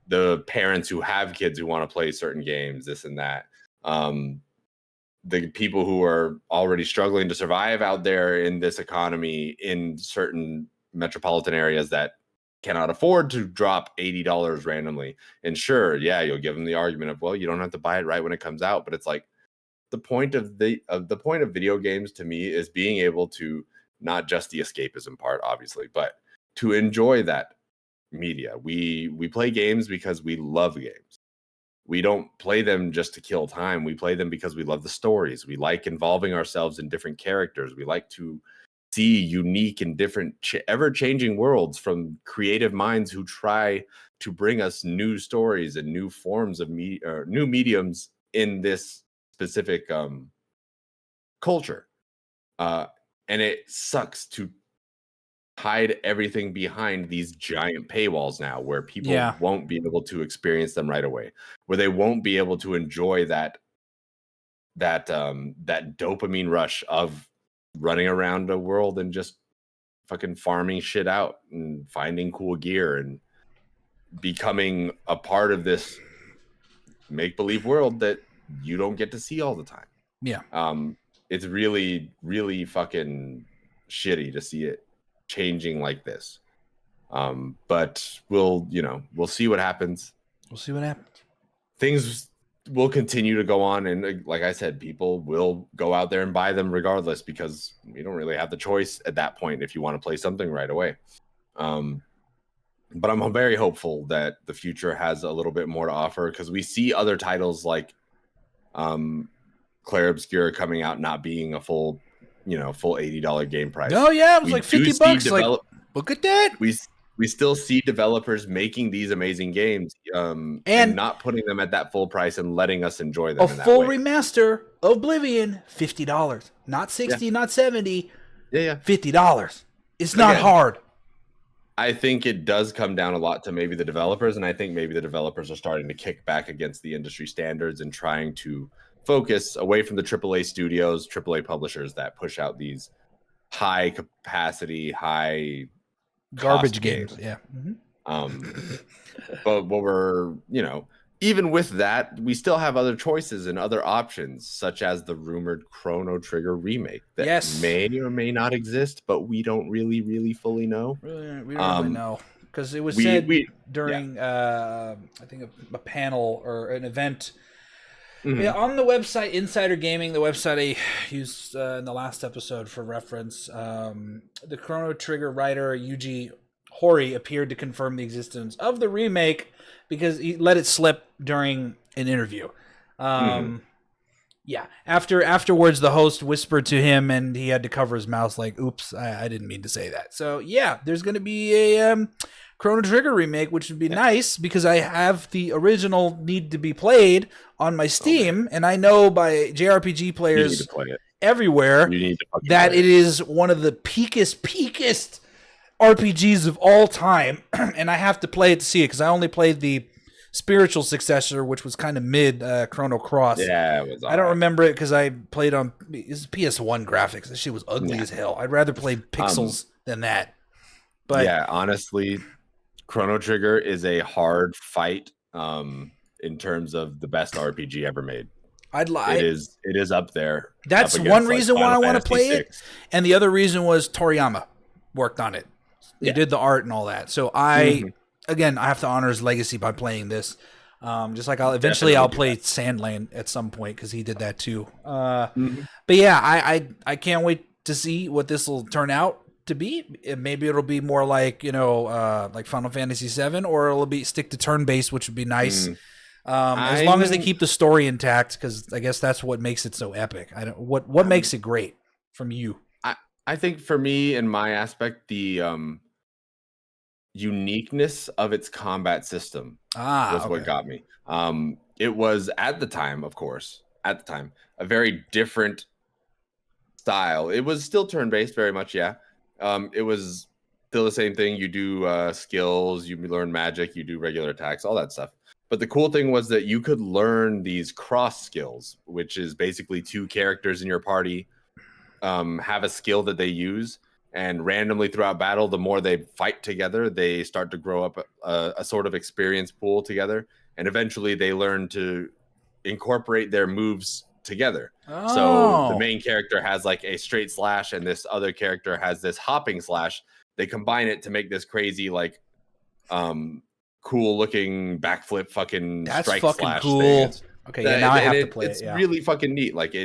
The parents who have kids who want to play certain games, this and that. The people who are already struggling to survive out there in this economy in certain metropolitan areas that cannot afford to drop $80 randomly. And sure, yeah, you'll give them the argument of, well, you don't have to buy it right when it comes out. But it's like the point of video games to me is being able to, not just the escapism part, obviously, but to enjoy that media. We play games because we love games. We don't play them just to kill time. We play them because we love the stories. We like involving ourselves in different characters. We like to see unique and different ever-changing worlds from creative minds who try to bring us new stories and new forms of new mediums in this specific culture. And it sucks to hide everything behind these giant paywalls now, where people won't be able to experience them right away, where they won't be able to enjoy that dopamine rush of running around a world and just fucking farming shit out and finding cool gear and becoming a part of this make-believe world that you don't get to see all the time. Yeah. It's really, really fucking shitty to see it changing like this. But we'll see what happens. Things will continue to go on, and like I said, people will go out there and buy them regardless, because you don't really have the choice at that point if you want to play something right away. But I'm very hopeful that the future has a little bit more to offer, because we see other titles like Clair Obscur coming out not being a full $80 game price. Oh yeah, it was like $50. Like, look at that. we still see developers making these amazing games, and not putting them at that full price and letting us enjoy them. A full remaster, Oblivion, $50, not $60, not $70. Yeah, $50. It's not hard. I think it does come down a lot to maybe the developers, and I think maybe the developers are starting to kick back against the industry standards and trying to focus away from the AAA studios, AAA publishers that push out these high capacity, high garbage games. Yeah. But what we're, even with that, we still have other choices and other options, such as the rumored Chrono Trigger remake that may or may not exist, but we don't really fully know. We don't really know, because it was said during, I think, a panel or an event. Yeah, on the website Insider Gaming, the website I used in the last episode for reference, the Chrono Trigger writer Yuji Horii appeared to confirm the existence of the remake because he let it slip during an interview. Yeah. Afterwards, the host whispered to him, and he had to cover his mouth like, "Oops, I didn't mean to say that." So yeah, there's going to be a Chrono Trigger remake, which would be nice because I have the original Need to Be Played on my Steam, and I know by JRPG players everywhere that it is one of the peakest RPGs of all time, and I have to play it to see it because I only played the spiritual successor, which was kind of mid Chrono Cross. Yeah, it was. I don't remember it because I played on PS1 graphics. That shit was ugly as hell. I'd rather play pixels than that. But yeah, honestly, Chrono Trigger is a hard fight in terms of the best RPG ever made. I'd lie. It is up there. That's one reason why I want to play it, and the other reason was Toriyama worked on it. He did the art and all that. So again, I have to honor his legacy by playing this. Just like I'll play Sandland at some point because he did that too. But yeah, I can't wait to see what this will turn out to be. Maybe it'll be more like like Final Fantasy VII, or it'll be stick to turn based, which would be nice. As long as they keep the story intact, because I guess that's what makes it so epic. What makes it great from you? I think for me, in my aspect, the uniqueness of its combat system was what got me. It was at the time, a very different style. It was still turn-based, very much, yeah. It was still the same thing. You do skills, you learn magic, you do regular attacks, all that stuff. But the cool thing was that you could learn these cross skills, which is basically two characters in your party have a skill that they use, and randomly throughout battle, the more they fight together, they start to grow up a sort of experience pool together, and eventually they learn to incorporate their moves together. So the main character has like a straight slash, and this other character has this hopping slash. They combine it to make this crazy, like, cool looking backflip fucking strike slash cool thing. Okay, now I have to play it. It's really fucking neat. Like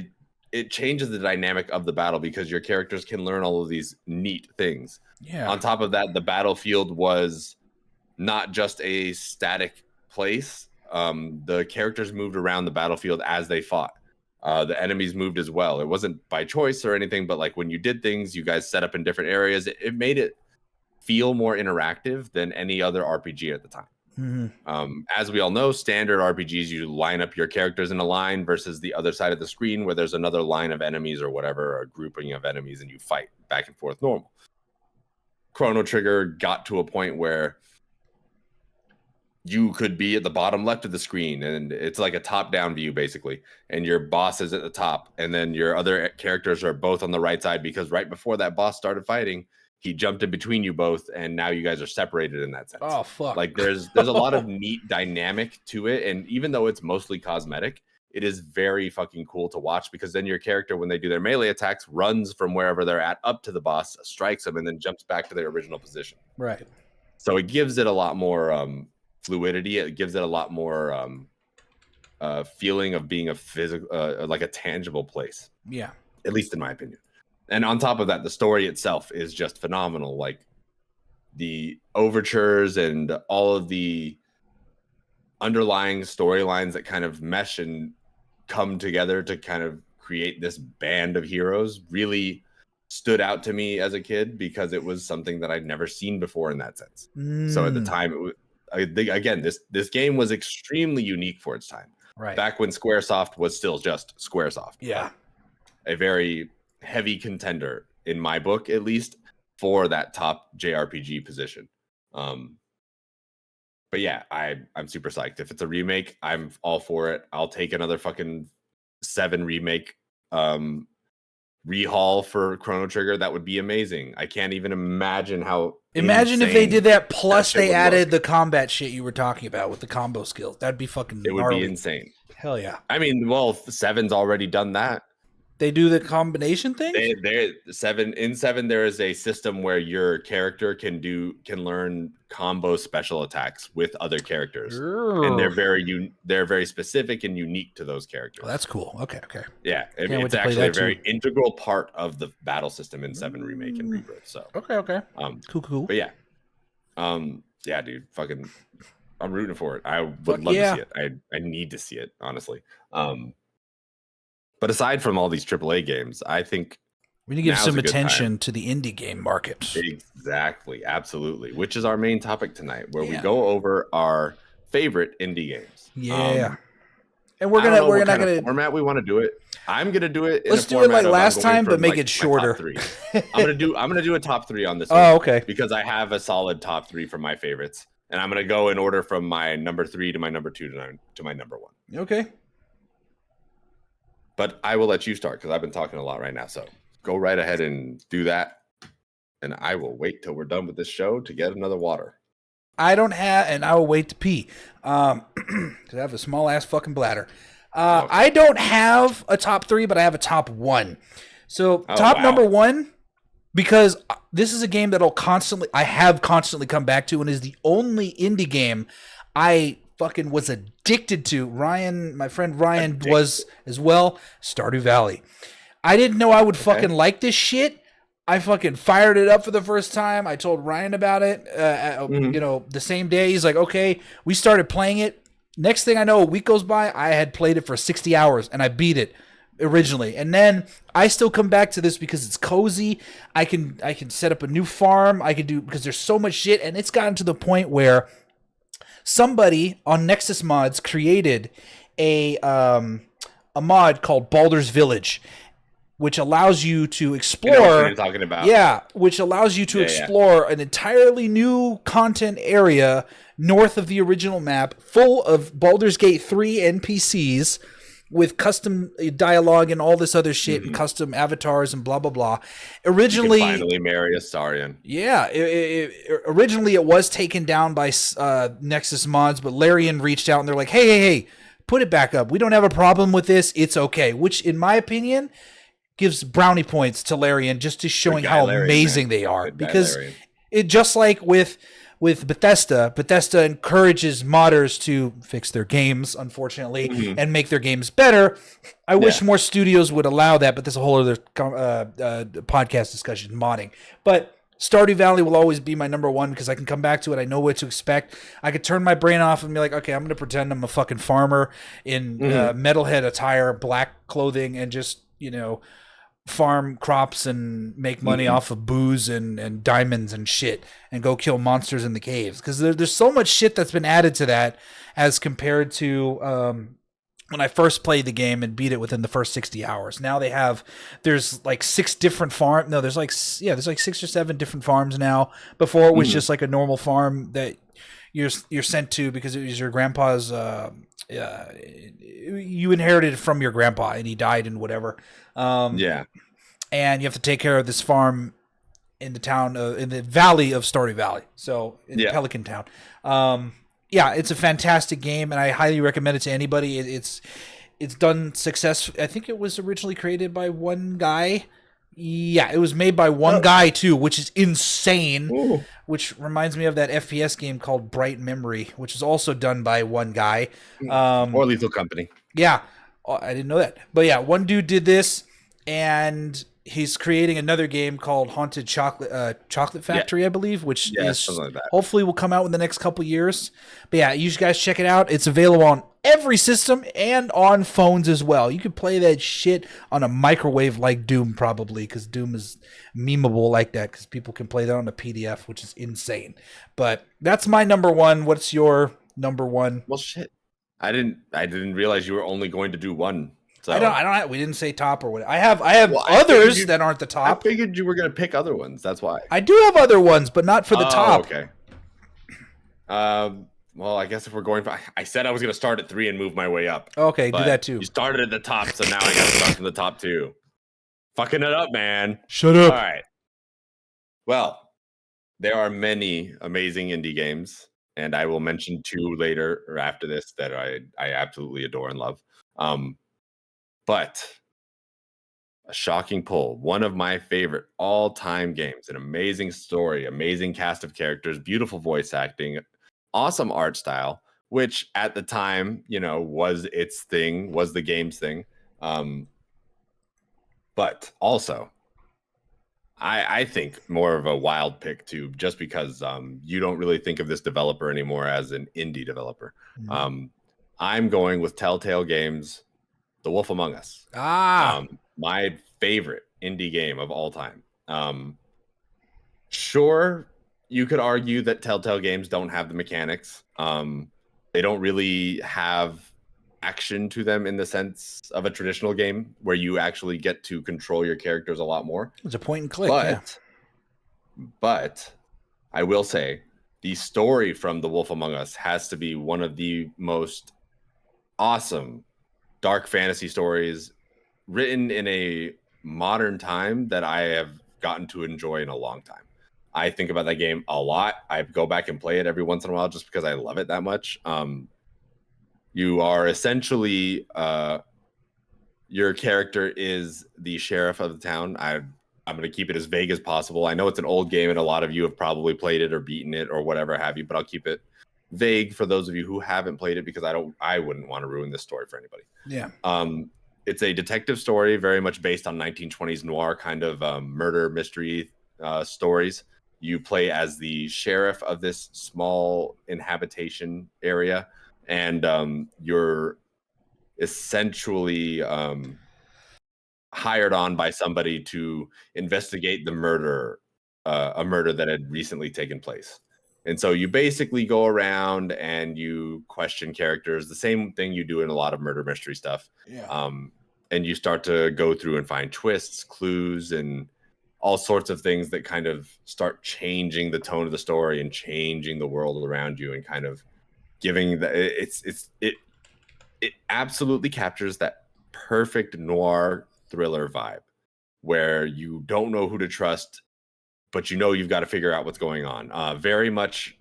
it changes the dynamic of the battle because your characters can learn all of these neat things. Yeah. On top of that, the battlefield was not just a static place. The characters moved around the battlefield as they fought. The enemies moved as well. It wasn't by choice or anything, but like when you did things, you guys set up in different areas. It made it feel more interactive than any other RPG at the time. As we all know, standard RPGs, you line up your characters in a line versus the other side of the screen where there's another line of enemies or whatever, or a grouping of enemies, and you fight back and forth normal. Chrono Trigger got to a point where you could be at the bottom left of the screen, and it's like a top-down view, basically, and your boss is at the top, and then your other characters are both on the right side, because right before that boss started fighting, he jumped in between you both, and now you guys are separated in that sense. Oh, fuck. Like, there's a lot of neat dynamic to it, and even though it's mostly cosmetic, it is very fucking cool to watch, because then your character, when they do their melee attacks, runs from wherever they're at up to the boss, strikes them, and then jumps back to their original position. Right. So it gives it a lot more fluidity. It gives it a lot more feeling of being a physical, like a tangible place. Yeah. At least in my opinion. And on top of that, the story itself is just phenomenal. Like the overtures and all of the underlying storylines that kind of mesh and come together to kind of create this band of heroes really stood out to me as a kid because it was something that I'd never seen before in that sense. So at the time, it was, again, this game was extremely unique for its time. Right. Back when Squaresoft was still just Squaresoft. Yeah. A very heavy contender, in my book at least, for that top JRPG position. But yeah, I'm super psyched. If it's a remake, I'm all for it. I'll take another fucking 7 remake rehaul for Chrono Trigger. That would be amazing. I can't even imagine how. Imagine if they did that, plus they added the combat shit you were talking about with the combo skills. That'd be fucking It would gnarly. be insane. Hell yeah. I mean, well, 7's already done that. They do the combination thing? In 7 there is a system where your character can learn combo special attacks with other characters. And they're very specific and unique to those characters. Well, that's cool. Okay. Yeah, it's actually a very integral part of the battle system in 7 Remake and Rebirth. So Okay. Cool. But yeah, dude, fucking I'm rooting for it. I would love to see it. I need to see it, honestly. But aside from all these AAA games, I think we need to give some attention to the indie game market. Exactly. Absolutely. Which is our main topic tonight, where we go over our favorite indie games. Yeah. And we're gonna format we want to do it. I'm gonna do it. Let's do it like last time, but make it shorter. I'm gonna do a top 3 on this. Oh, okay. Because I have a solid top 3 for my favorites, and I'm gonna go in order from my number 3 to my number 2 to my number 1. Okay. But I will let you start because I've been talking a lot right now. So go right ahead and do that. And I will wait till we're done with this show to get another water. I don't have, and I will wait to pee. Because I have a small ass fucking bladder. Okay. I don't have a top 3, but I have a top 1. So number 1, because this is a game that I have constantly come back to, and is the only indie game I fucking was addicted to. My friend Ryan was as well. Stardew Valley. I didn't know I would fucking like this shit. I fucking fired it up for the first time. I told Ryan about it. The same day. He's like, okay. We started playing it. Next thing I know, a week goes by. I had played it for 60 hours and I beat it originally. And then I still come back to this because it's cozy. I can set up a new farm. Because there's so much shit, and it's gotten to the point where somebody on Nexus Mods created a mod called Baldur's Village, which allows you to explore. You know what you're talking about. Yeah, which allows you to explore an entirely new content area north of the original map, full of Baldur's Gate 3 NPCs with custom dialogue and all this other shit, and custom avatars and blah blah blah. Originally, you can finally marry a Saurian. Yeah, originally it was taken down by Nexus Mods, but Larian reached out and they're like, "Hey, put it back up. We don't have a problem with this. It's okay." Which, in my opinion, gives brownie points to Larian just to showing how amazing they are. Because it just like with Bethesda encourages modders to fix their games, unfortunately, and make their games better. I wish more studios would allow that, but there's a whole other podcast discussion, modding. But Stardew Valley will always be my number 1 because I can come back to it. I know what to expect. I could turn my brain off and be like, okay, I'm going to pretend I'm a fucking farmer in metalhead attire, black clothing, and just, farm crops and make money off of booze and diamonds and shit, and go kill monsters in the caves. Because there's so much shit that's been added to that as compared to when I first played the game and beat it within the first 60 hours. Now there's like 6 different farms. No, there's like 6 or 7 different farms now. Before it was just like a normal farm that you're sent to because it was your grandpa's. You inherited it from your grandpa and he died and whatever. And you have to take care of this farm in the town, in the valley of Stardew Valley. So in Pelican Town. It's a fantastic game, and I highly recommend it to anybody. It's done success. I think it was originally created by one guy. Yeah, it was made by one guy too, which is insane. Ooh. Which reminds me of that FPS game called Bright Memory, which is also done by one guy. Or Lethal Company. Yeah, I didn't know that. But yeah, one dude did this, and he's creating another game called Haunted Chocolate Factory, I believe, which is something like that. Hopefully will come out in the next couple years. But yeah, you guys check it out. It's available on every system and on phones as well. You can play that shit on a microwave like Doom, probably, because Doom is memeable like that, because people can play that on a PDF, which is insane. But that's my number one. What's your number one? Well, shit. I didn't realize you were only going to do one. So I don't. We didn't say top or what. I have others that aren't the top. I figured you were going to pick other ones. That's why. I do have other ones, but not for the top. Okay. Well, I guess if we're going, I said I was going to start at 3 and move my way up. Okay, do that too. You started at the top, so now I got to start from the top too. Fucking it up, man. Shut up. All right. Well, there are many amazing indie games, and I will mention 2 later or after this that I absolutely adore and love. But a shocking pull. One of my favorite all-time games. An amazing story, amazing cast of characters, beautiful voice acting, awesome art style, which at the time, was its thing, was the game's thing. But also, I think more of a wild pick too, just because you don't really think of this developer anymore as an indie developer. Mm-hmm. I'm going with Telltale Games, The Wolf Among Us. My favorite indie game of all time. Sure, you could argue that Telltale Games don't have the mechanics. They don't really have action to them in the sense of a traditional game where you actually get to control your characters a lot more. It's a point and click. But I will say the story from The Wolf Among Us has to be one of the most awesome dark fantasy stories written in a modern time that I have gotten to enjoy in a long time. I think about that game a lot. I go back and play it every once in a while just because I love it that much. You are essentially your character is the sheriff of the town. I'm going to keep it as vague as possible. I know it's an old game and a lot of you have probably played it or beaten it or whatever have you, but I'll keep it vague for those of you who haven't played it because I wouldn't want to ruin this story for anybody. Yeah. It's a detective story very much based on 1920s noir kind of murder mystery stories. You play as the sheriff of this small inhabitation area, and you're essentially hired on by somebody to investigate the murder, a murder that had recently taken place. And so you basically go around and you question characters, the same thing you do in a lot of murder mystery stuff. Yeah. And you start to go through and find twists, clues, and all sorts of things that kind of start changing the tone of the story and changing the world around you and kind of giving it absolutely captures that perfect noir thriller vibe where you don't know who to trust, but you've got to figure out what's going on. Very much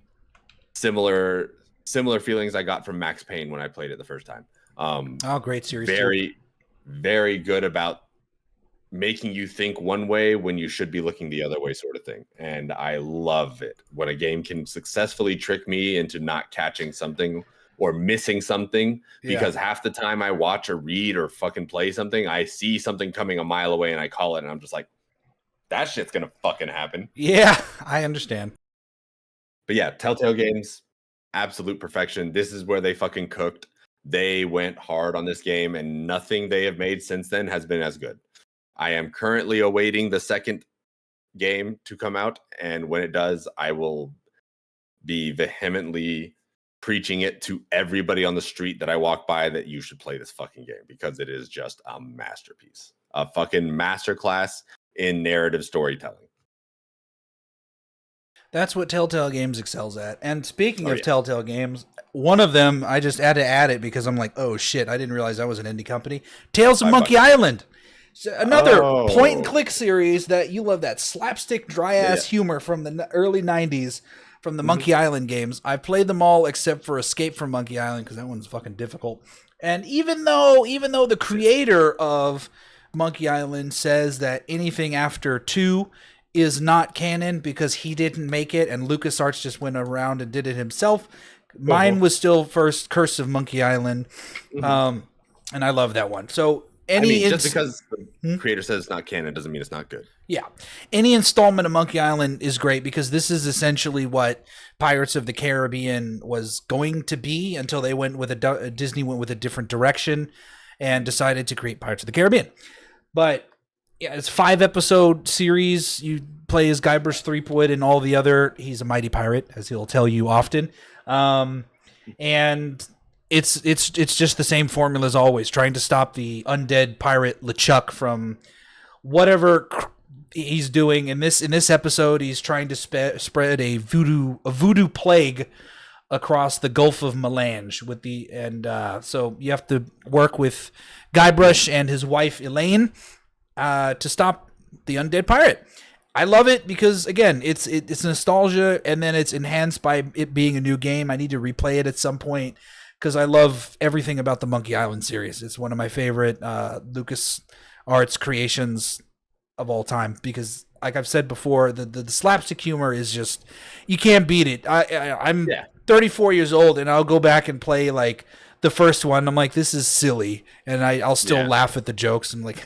similar feelings I got from Max Payne when I played it the first time. Great series. Very, very good about making you think one way when you should be looking the other way, sort of thing. And I love it when a game can successfully trick me into not catching something or missing something, because half the time I watch or read or fucking play something, I see something coming a mile away and I call it and I'm just like, that shit's gonna fucking happen. Yeah, I understand. But yeah, Telltale Games, absolute perfection. This is where they fucking cooked. They went hard on this game and nothing they have made since then has been as good. I am currently awaiting the second game to come out, and when it does, I will be vehemently preaching it to everybody on the street that I walk by that you should play this fucking game because it is just a masterpiece, a fucking masterclass in narrative storytelling. That's what Telltale Games excels at. And speaking of Telltale Games, one of them, I just had to add it because I'm like, oh shit, I didn't realize that was an indie company. Tales of Monkey Island. Another point and click series that you love, that slapstick dry ass humor from the early 90s from the Monkey Island games. I played them all except for Escape from Monkey Island because that one's fucking difficult. And even though the creator of Monkey Island says that anything after 2 is not canon because he didn't make it and LucasArts just went around and did it himself, mine was still first Curse of Monkey Island. And I love that one. So just because Creator says it's not canon doesn't mean it's not good. Yeah. Any installment of Monkey Island is great because this is essentially what Pirates of the Caribbean was going to be until they went with Disney went with a different direction and decided to create Pirates of the Caribbean. But yeah, it's a 5-episode series. You play as Guybrush Threepwood and all the other. He's a mighty pirate, as he'll tell you often. And it's just the same formula as always, trying to stop the undead pirate LeChuck from whatever he's doing. In this episode, he's trying to spread a voodoo plague across the Gulf of Melange so you have to work with Guybrush and his wife Elaine to stop the undead pirate. I love it because again, it's nostalgia and then it's enhanced by it being a new game. I need to replay it at some point because I love everything about the Monkey Island series. It's one of my favorite LucasArts creations of all time because, like I've said before, the slapstick humor is just, you can't beat it. I'm 34 years old and I'll go back and play like the first one. I'm like, this is silly, and I'll still laugh at the jokes. I'm like,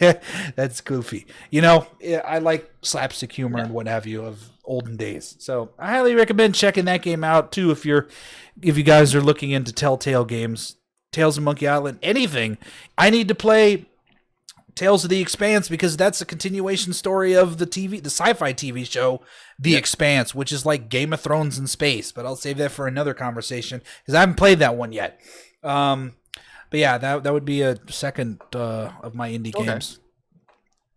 that's goofy. I like slapstick humor and what have you of olden days. So I highly recommend checking that game out too if you guys are looking into Telltale games, Tales of Monkey Island, anything. I need to play Tales of the Expanse because that's a continuation story of the sci-fi TV show, The Expanse, which is like Game of Thrones in space. But I'll save that for another conversation because I haven't played that one yet. But yeah, that would be a second of my indie games.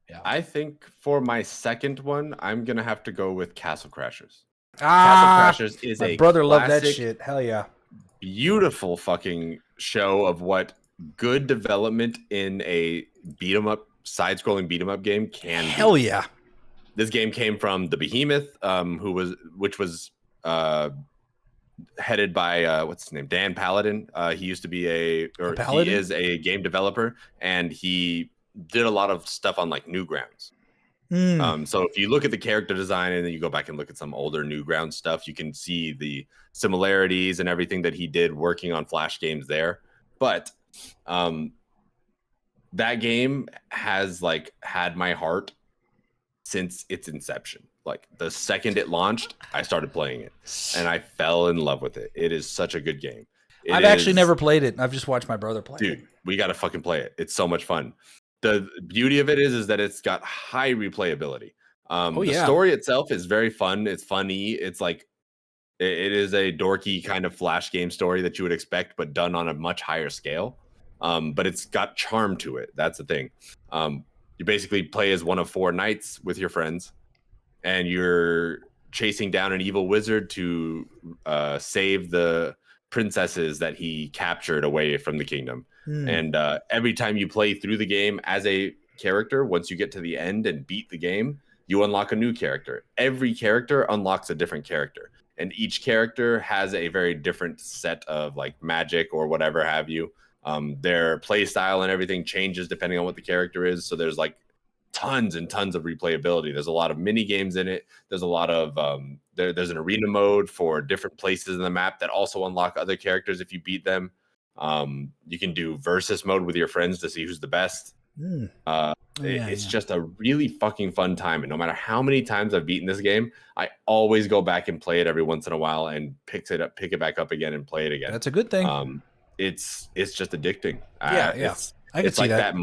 Yeah. I think for my second one, I'm gonna have to go with Castle Crashers. Castle Crashers is my brother loved that shit. Hell yeah. Beautiful fucking show of what good development in a beat 'em up, side-scrolling beat 'em up game can be. Hell yeah. This game came from the Behemoth, which was headed by what's his name, Dan Paladin. He used to be he is a game developer, and he did a lot of stuff on like Newgrounds. So if you look at the character design and then you go back and look at some older Newgrounds stuff, you can see the similarities and everything that he did working on Flash games there. But that game has like had my heart since its inception. Like the second it launched, I started playing it and I fell in love with it. It is such a good game. I've actually never played it. I've just watched my brother play it. Dude, we got to fucking play it. It's so much fun. The beauty of it is that it's got high replayability. The story itself is very fun. It's funny. It's like, it is a dorky kind of Flash game story that you would expect, but done on a much higher scale. But it's got charm to it. That's the thing. You basically play as one of 4 knights with your friends, and you're chasing down an evil wizard to save the princesses that he captured away from the kingdom. And every time you play through the game as a character, once you get to the end and beat the game, you unlock a new character. Every character unlocks a different character, and each character has a very different set of like magic or whatever have you. Their play style and everything changes depending on what the character is. So there's like tons and tons of replayability. There's a lot of mini games in it. There's a lot of there's an arena mode for different places in the map that also unlock other characters if you beat them. You can do versus mode with your friends to see who's the best. It's just a really fucking fun time, and no matter how many times I've beaten this game, I always go back and play it every once in a while and pick it back up again and play it again. That's a good thing. It's just addicting. I can see that.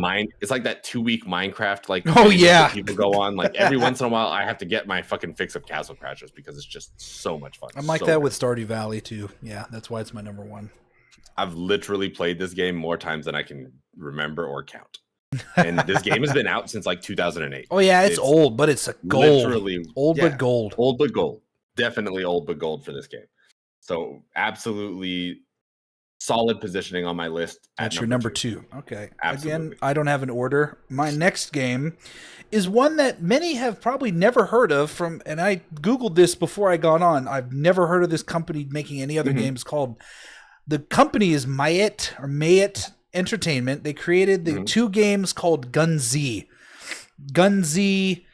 It's like that 2-week Minecraft people go on. Like every once in a while, I have to get my fucking fix of Castle Crashers because it's just so much fun. I'm like that with Stardew Valley too. Yeah, that's why it's my number one. I've literally played this game more times than I can remember or count. And this game has been out since like 2008. Oh yeah, it's old, but it's a gold. Literally but gold. Old but gold. Definitely old but gold for this game. So absolutely solid positioning on my list. That's your number 2. Okay. Absolutely. Again, I don't have an order. My next game is one that many have probably never heard of and I Googled this before I got on. I've never heard of this company making any other games called. The company is Mayet Entertainment. They created the 2 games called Gun Z. Gun Z,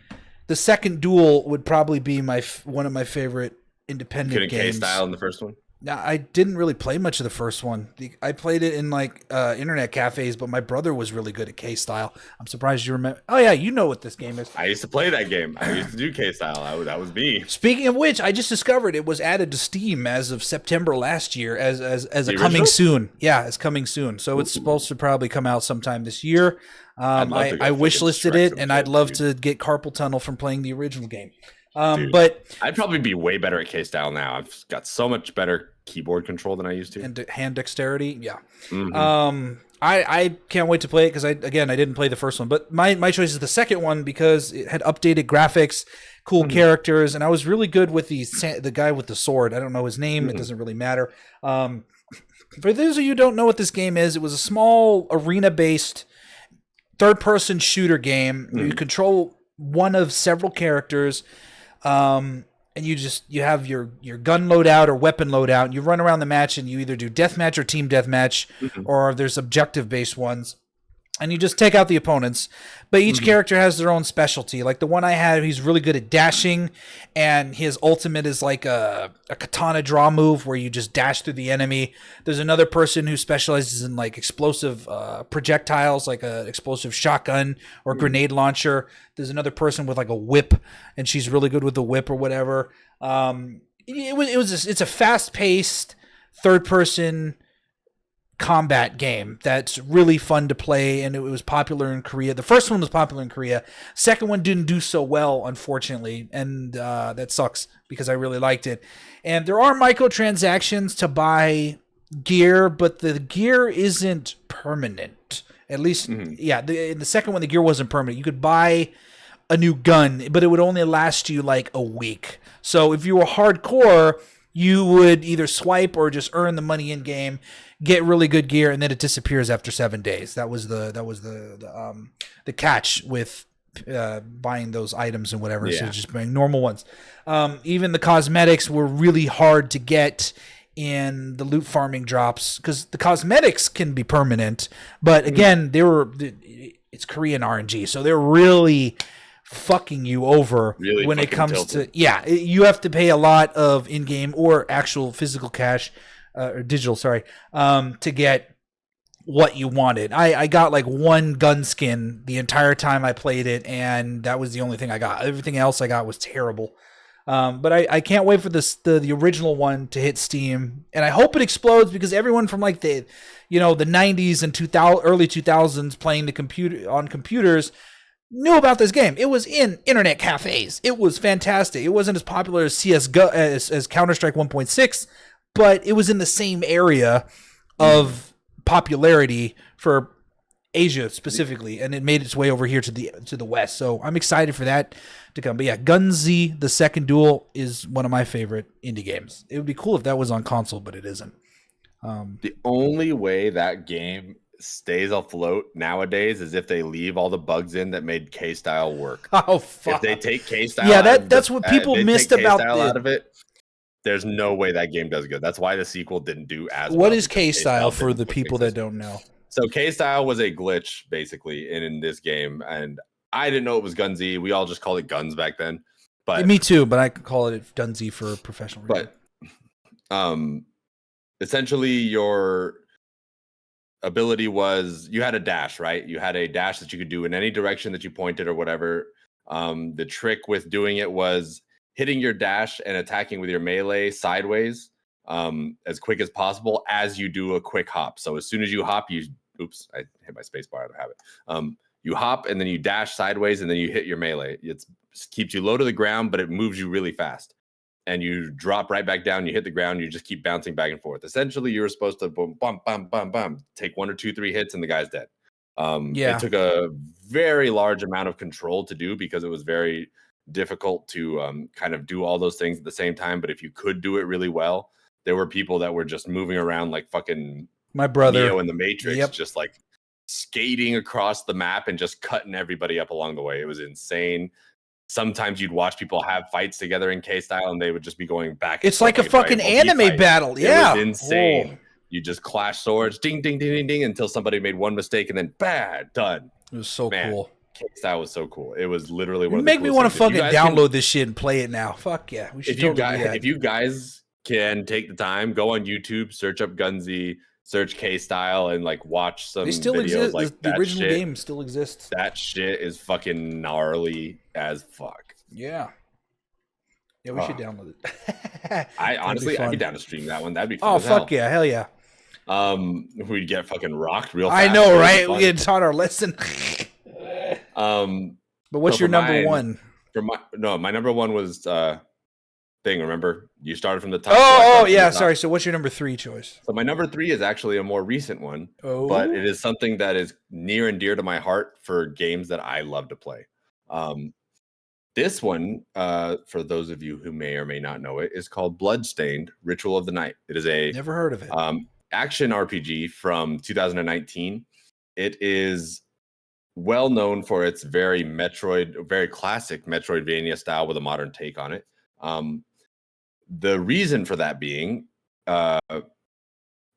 the second duel would probably be one of my favorite independent games. K style in the first one? Now, I didn't really play much of the first one. I played it in like internet cafes, but my brother was really good at K-Style. I'm surprised you remember. Oh yeah, you know what this game is. I used to play that game. I used to do K-Style. That was me. Speaking of which, I just discovered it was added to Steam as of September last year as a coming original? soon. Yeah, it's coming soon. So it's supposed to probably come out sometime this year. I wish listed it, and I'd love to get carpal tunnel from playing the original game. But I'd probably be way better at K-Style now. I've got so much better keyboard control than I used to. And hand dexterity, yeah. Mm-hmm. I can't wait to play it because I didn't play the first one, but my choice is the second one because it had updated graphics, cool characters, and I was really good with the guy with the sword. I don't know his name; it doesn't really matter. For those of you who don't know what this game is, it was a small arena-based third-person shooter game. You control one of several characters. And you have your gun loadout or weapon loadout, and you run around the match, and you either do deathmatch or team deathmatch, or there's objective-based ones, and you just take out the opponents. But each character has their own specialty. Like the one I had, he's really good at dashing, and his ultimate is like a katana draw move where you just dash through the enemy. There's another person who specializes in like explosive projectiles, like an explosive shotgun or grenade launcher. There's another person with like a whip, and she's really good with the whip or whatever. It's a fast-paced third-person combat game that's really fun to play, and it was popular in Korea. The first one was popular in Korea. Second one didn't do so well, unfortunately, and that sucks because I really liked it. And there are microtransactions to buy gear, but the gear isn't permanent. At least, in the second one, the gear wasn't permanent. You could buy a new gun, but it would only last you like a week. So if you were hardcore, you would either swipe or just earn the money in game, get really good gear, and then it disappears after 7 days. That was the catch with buying those items and whatever. So just buying normal ones. Even the cosmetics were really hard to get in the loot farming drops because the cosmetics can be permanent, but again, it's Korean RNG, so they're really fucking you over when it comes to you have to pay a lot of in-game or actual physical cash or digital to get what you wanted. I got like one gun skin the entire time I played it, and that was the only thing I got. Everything else I got was terrible. But I can't wait for the original one to hit Steam, and I hope it explodes because everyone from like the 90s and early 2000s playing on computers knew about this game. It was in internet cafes. It was fantastic. It wasn't as popular as CS:GO as Counter-Strike 1.6, but it was in the same area of popularity for Asia specifically, and it made its way over here to the West. So I'm excited for that to come. But yeah, Gunzi, the Second Duel, is one of my favorite indie games. It would be cool if that was on console, but it isn't. The only way that game stays afloat nowadays is if they leave all the bugs in that made K-Style work. Oh fuck! If they take K-Style, that's what people missed about out of it. There's no way that game does good. That's why the sequel didn't do as well. What is K-Style for the people that don't know? So K-Style was a glitch basically in this game, and I didn't know it was Gunzi. We all just called it Guns back then. But me too, but I could call it Gunzi for professional reason. But essentially your ability was you had a dash, right? You had a dash that you could do in any direction that you pointed or whatever. The trick with doing it was hitting your dash and attacking with your melee sideways as quick as possible as you do a quick hop. So as soon as you hop, I hit my space bar out of habit. You hop and then you dash sideways and then you hit your melee. It keeps you low to the ground, but it moves you really fast. And you drop right back down, you hit the ground, you just keep bouncing back and forth. Essentially, you were supposed to boom, bum, bum, bum, bum, take 1 or 2, 3 hits and the guy's dead. It took a very large amount of control to do because it was very difficult to kind of do all those things at the same time. But if you could do it really well, there were people that were just moving around like fucking my brother Neo in the Matrix, just like skating across the map and just cutting everybody up along the way. It was insane. Sometimes you'd watch people have fights together in K-Style and they would just be going back. It's like a fucking anime battle. Yeah. It was insane. You just clash swords, ding, ding, ding, ding, ding, until somebody made one mistake and then bad, done. It was so cool. K-Style was so cool. It was literally one of the make me want to fucking download this shit and play it now. Fuck yeah. We should if you guys can take the time, go on YouTube, search up Gunsy, search K-Style, and like watch some They still videos. exist. Like The that original shit, game still exists. That shit is fucking gnarly as fuck. Yeah. Yeah, we should download it. I honestly, I'd be down to stream that one. That'd be fun. Oh, as hell. fuck yeah, hell yeah. We'd get fucking rocked real fast. I know, right? We get taught our lesson. But what's your number one? My number one was thing. Remember, you started from the top. Oh, yeah. Sorry. So, what's your number 3 choice? So my number 3 is actually a more recent one, but it is something that is near and dear to my heart for games that I love to play. This one, for those of you who may or may not know it, is called Bloodstained: Ritual of the Night. It is a never heard of it. Action RPG from 2019. It is well known for its very classic Metroidvania style with a modern take on it. The reason for that being, it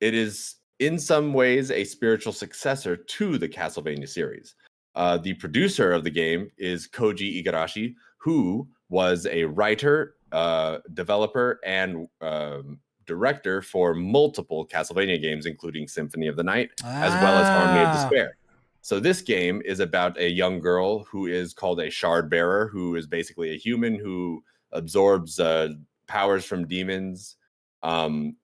is in some ways a spiritual successor to the Castlevania series. The producer of the game is Koji Igarashi, who was a writer, developer, and director for multiple Castlevania games, including Symphony of the Night, as well as Harmony of Despair. So this game is about a young girl who is called a shard bearer, who is basically a human who absorbs powers from demons, from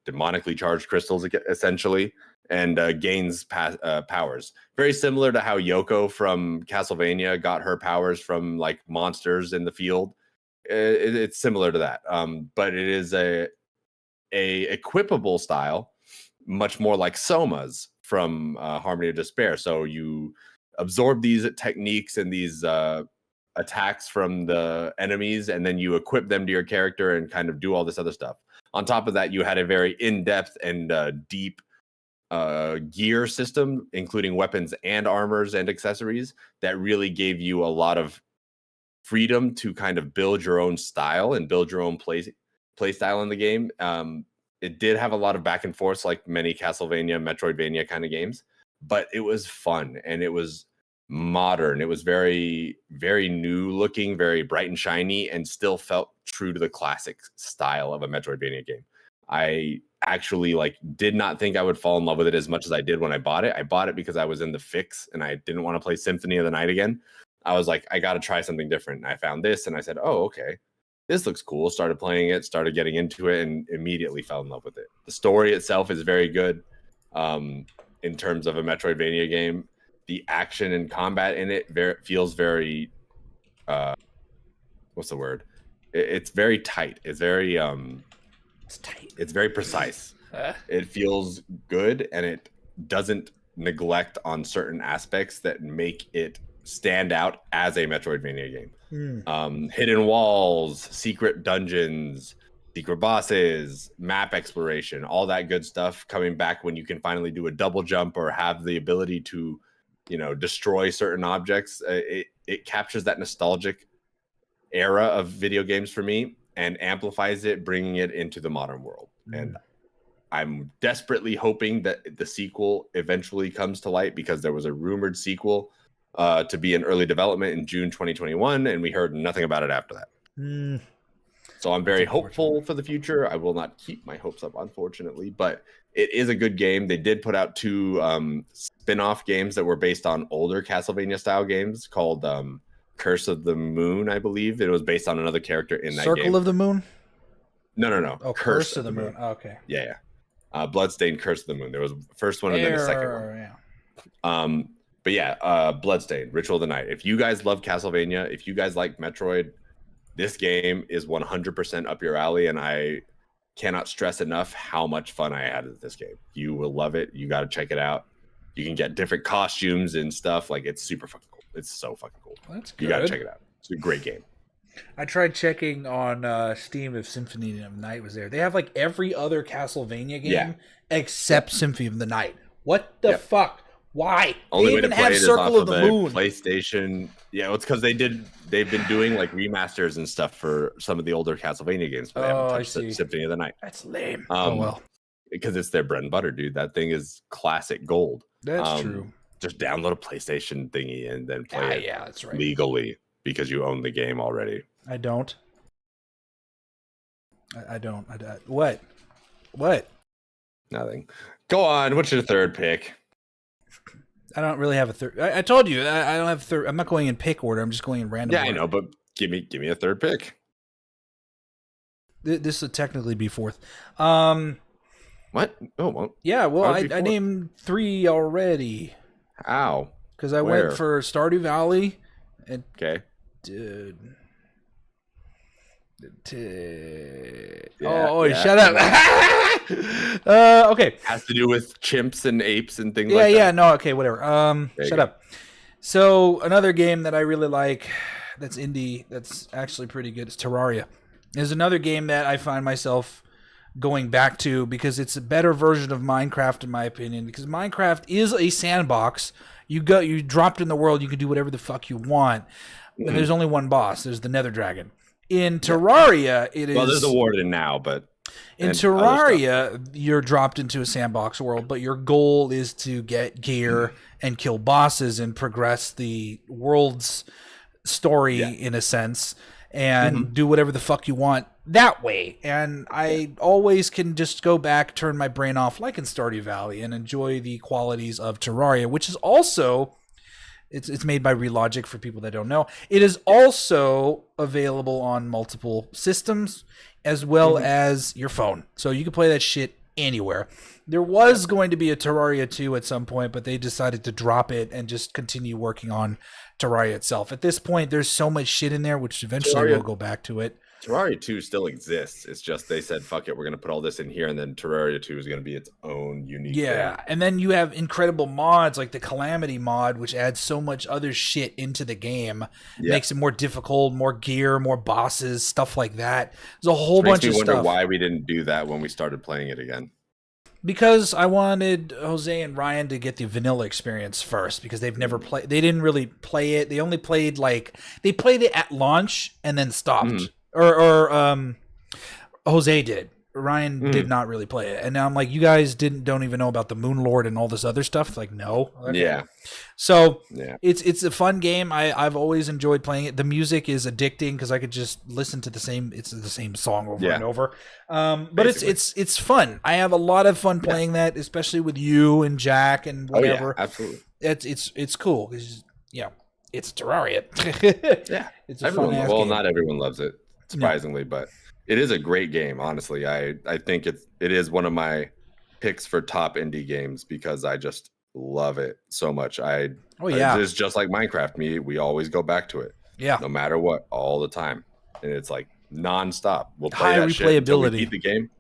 demonically charged crystals, essentially, and gains powers. Very similar to how Yoko from Castlevania got her powers from like monsters in the field. It's similar to that, but it is a equipable style, much more like Soma's from Harmony of Despair. So you absorb these techniques and these attacks from the enemies, and then you equip them to your character and kind of do all this other stuff. On top of that, you had a very in-depth and deep gear system, including weapons and armors and accessories, that really gave you a lot of freedom to kind of build your own style and build your own play style in the game. It did have a lot of back and forth, like many Castlevania, Metroidvania kind of games, but it was fun and it was modern. It was very, very new looking, very bright and shiny, and still felt true to the classic style of a Metroidvania game. I actually did not think I would fall in love with it as much as I did when I bought it. I bought it because I was in the fix and I didn't want to play Symphony of the Night again. I was like, I got to try something different. And I found this and I said, oh, okay, this looks cool. Started playing it, started getting into it, and immediately fell in love with it. The story itself is very good in terms of a Metroidvania game. The action and combat in it feels very, what's the word? It's very tight. It's very, it's tight. It's very precise. It feels good, and it doesn't neglect on certain aspects that make it stand out as a Metroidvania game. Hidden walls, secret dungeons, secret bosses, map exploration, all that good stuff coming back when you can finally do a double jump or have the ability to, destroy certain objects. It captures that nostalgic era of video games for me and amplifies it, bringing it into the modern world. And I'm desperately hoping that the sequel eventually comes to light, because there was a rumored sequel to be in early development in June 2021, and we heard nothing about it after that. So I'm very hopeful for the future. I will not keep my hopes up, unfortunately, but it is a good game. They did put out 2 spin-off games that were based on older Castlevania style games called Curse of the Moon, I believe. It was based on another character in that game. Circle of the Moon? No. Oh, Curse of the Moon. Oh, okay. Yeah. Bloodstained, Curse of the Moon. There was the first one and then the second one. Yeah. But yeah, Bloodstained, Ritual of the Night. If you guys love Castlevania, if you guys like Metroid, this game is 100% up your alley, and I cannot stress enough how much fun I had with this game. You will love it. You got to check it out. You can get different costumes and stuff. It's super fucking cool. It's so fucking cool. That's good. You got to check it out. It's a great game. I tried checking on Steam if Symphony of the Night was there. They have every other Castlevania game except Symphony of the Night. What the fuck? Why? Only they way even to play have it is Circle off of the a Moon. PlayStation. Yeah, it's because they've been doing remasters and stuff for some of the older Castlevania games, but they haven't touched Symphony of the Night. That's lame. Because it's their bread and butter, dude. That thing is classic gold. That's true. Just download a PlayStation thingy and then play it that's right. legally, because you own the game already. I don't. I don't. What? What? Nothing. Go on. What's your third pick? I don't really have a third. I told you I don't have a third. I'm not going in pick order. I'm just going in random. Yeah, order. I know, but give me a third pick. This would technically be fourth. What? Oh, well. Yeah, well, I named 3 already. How? Because I went for Stardew Valley. And okay. Shut up. Okay. Has to do with chimps and apes and things no, okay, whatever. Shut up. So another game that I really like that's indie, that's actually pretty good, is Terraria. There's another game that I find myself going back to because it's a better version of Minecraft in my opinion, because Minecraft is a sandbox. You dropped in the world, you can do whatever the fuck you want. Mm-hmm. And there's only one boss. There's the Nether Dragon. In Terraria, it is... Well, there's a warden now, but... In Terraria, you're dropped into a sandbox world, but your goal is to get gear and kill bosses and progress the world's story in a sense, and do whatever the fuck you want that way. And I always can just go back, turn my brain off like in Stardew Valley, and enjoy the qualities of Terraria, which is also... It's made by Relogic for people that don't know. It is also available on multiple systems as well as your phone. So you can play that shit anywhere. There was going to be a Terraria 2 at some point, but they decided to drop it and just continue working on Terraria itself. At this point, there's so much shit in there, which eventually we'll go back to it. Terraria 2 still exists. It's just they said, fuck it, we're going to put all this in here, and then Terraria 2 is going to be its own unique thing. And then you have incredible mods like the Calamity mod, which adds so much other shit into the game. Makes it more difficult, more gear, more bosses, stuff like that. There's a whole bunch of stuff. Makes me wonder why we didn't do that when we started playing it again. Because I wanted Jose and Ryan to get the vanilla experience first, because they've never played. They didn't really play it. They only played they played it at launch and then stopped. Or Jose did. Ryan did not really play it. And now I'm like, you guys don't even know about the Moon Lord and all this other stuff. It's like, no. Okay. Yeah. So it's a fun game. I've always enjoyed playing it. The music is addicting because I could just listen to the same song over and over. But it's fun. I have a lot of fun playing that, especially with you and Jack and whatever. Oh, yeah, absolutely. It's cool. It's Terraria. It's a fun ass game. Not everyone loves it. Surprisingly, but it is a great game. Honestly, I think it is one of my picks for top indie games because I just love it so much. It's just like Minecraft. We always go back to it. Yeah, no matter what, all the time, and it's like nonstop. We'll play high that replayability. Shit until we beat the game.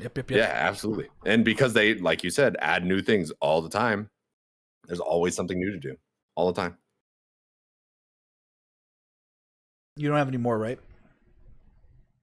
Yep. Yeah, absolutely. And because they, like you said, add new things all the time. There's always something new to do all the time. You don't have any more, right?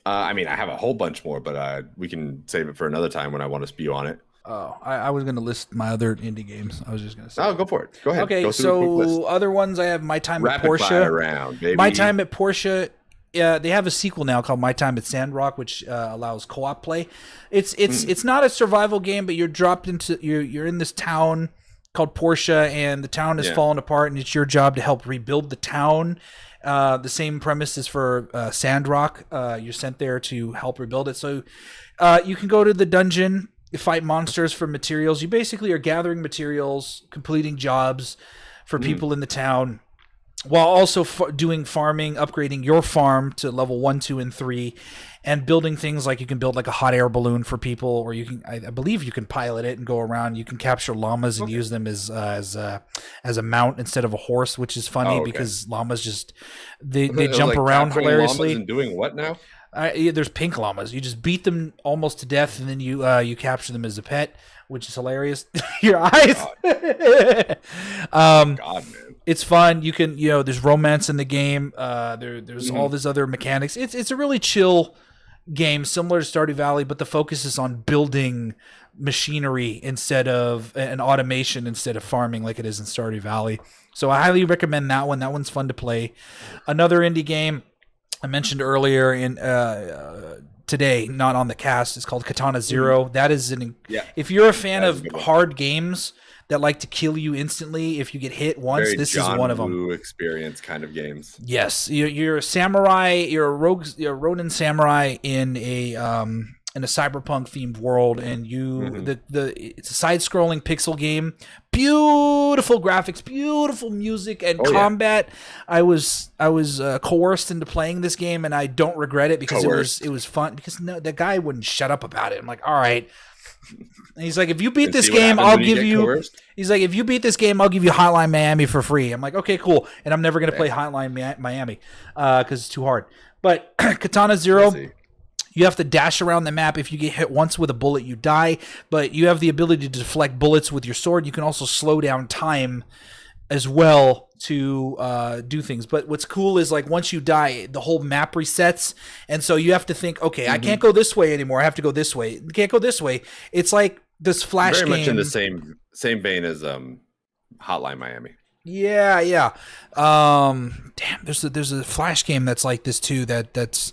I have a whole bunch more, but we can save it for another time when I want to spew on it. Oh, I was going to list my other indie games. I was just going to say. Oh, go for it. Go ahead. Okay, so other ones I have My Time at Portia. Fire round, baby. My Time at Portia. They have a sequel now called My Time at Sandrock, which allows co-op play. It's not a survival game, but you're dropped into you're in this town called Portia, and the town has fallen apart, and it's your job to help rebuild the town. The same premise is for Sandrock. You're sent there to help rebuild it. So you can go to the dungeon, fight monsters for materials. You basically are gathering materials, completing jobs for people in the town, while also doing farming, upgrading your farm to level 1, 2, and 3, and building things like you can build like a hot air balloon for people, or you can, I believe you can pilot it and go around. You can capture llamas and use them as a mount instead of a horse, which is funny because llamas just they jump around hilariously. And doing what now? There's pink llamas. You just beat them almost to death, and then you capture them as a pet, which is hilarious. Your eyes. God, man. It's fun. You can, there's romance in the game. There's all these other mechanics. It's a really chill game, similar to Stardew Valley, but the focus is on building machinery instead of an automation instead of farming like it is in Stardew Valley. So I highly recommend that one. That one's fun to play. Another indie game I mentioned earlier in today, not on the cast, is called Katana Zero. That is if you're a fan of hard games that like to kill you instantly if you get hit once. Very This John is one of them. Woo experience kind of games. Yes, you're a samurai. You're a rogue. You're a Ronin samurai in a cyberpunk themed world, and it's a side scrolling pixel game. Beautiful graphics, beautiful music, and combat. Yeah. I was coerced into playing this game, and I don't regret it because it was fun. Because the guy wouldn't shut up about it. I'm like, all right. And he's like, if you beat this game, I'll give you. Coerced? He's like, if you beat this game, I'll give you Hotline Miami for free. I'm like, okay, cool. And I'm never gonna play Hotline Miami because it's too hard. But Katana Zero. You have to dash around the map. If you get hit once with a bullet, you die. But you have the ability to deflect bullets with your sword. You can also slow down time as well to do things. But what's cool is, like, once you die, the whole map resets. And so you have to think, okay, I can't go this way anymore. I have to go this way. You can't go this way. It's like this Flash game. Very much in the same vein as Hotline Miami. Yeah. Damn, there's a Flash game that's like this too. That's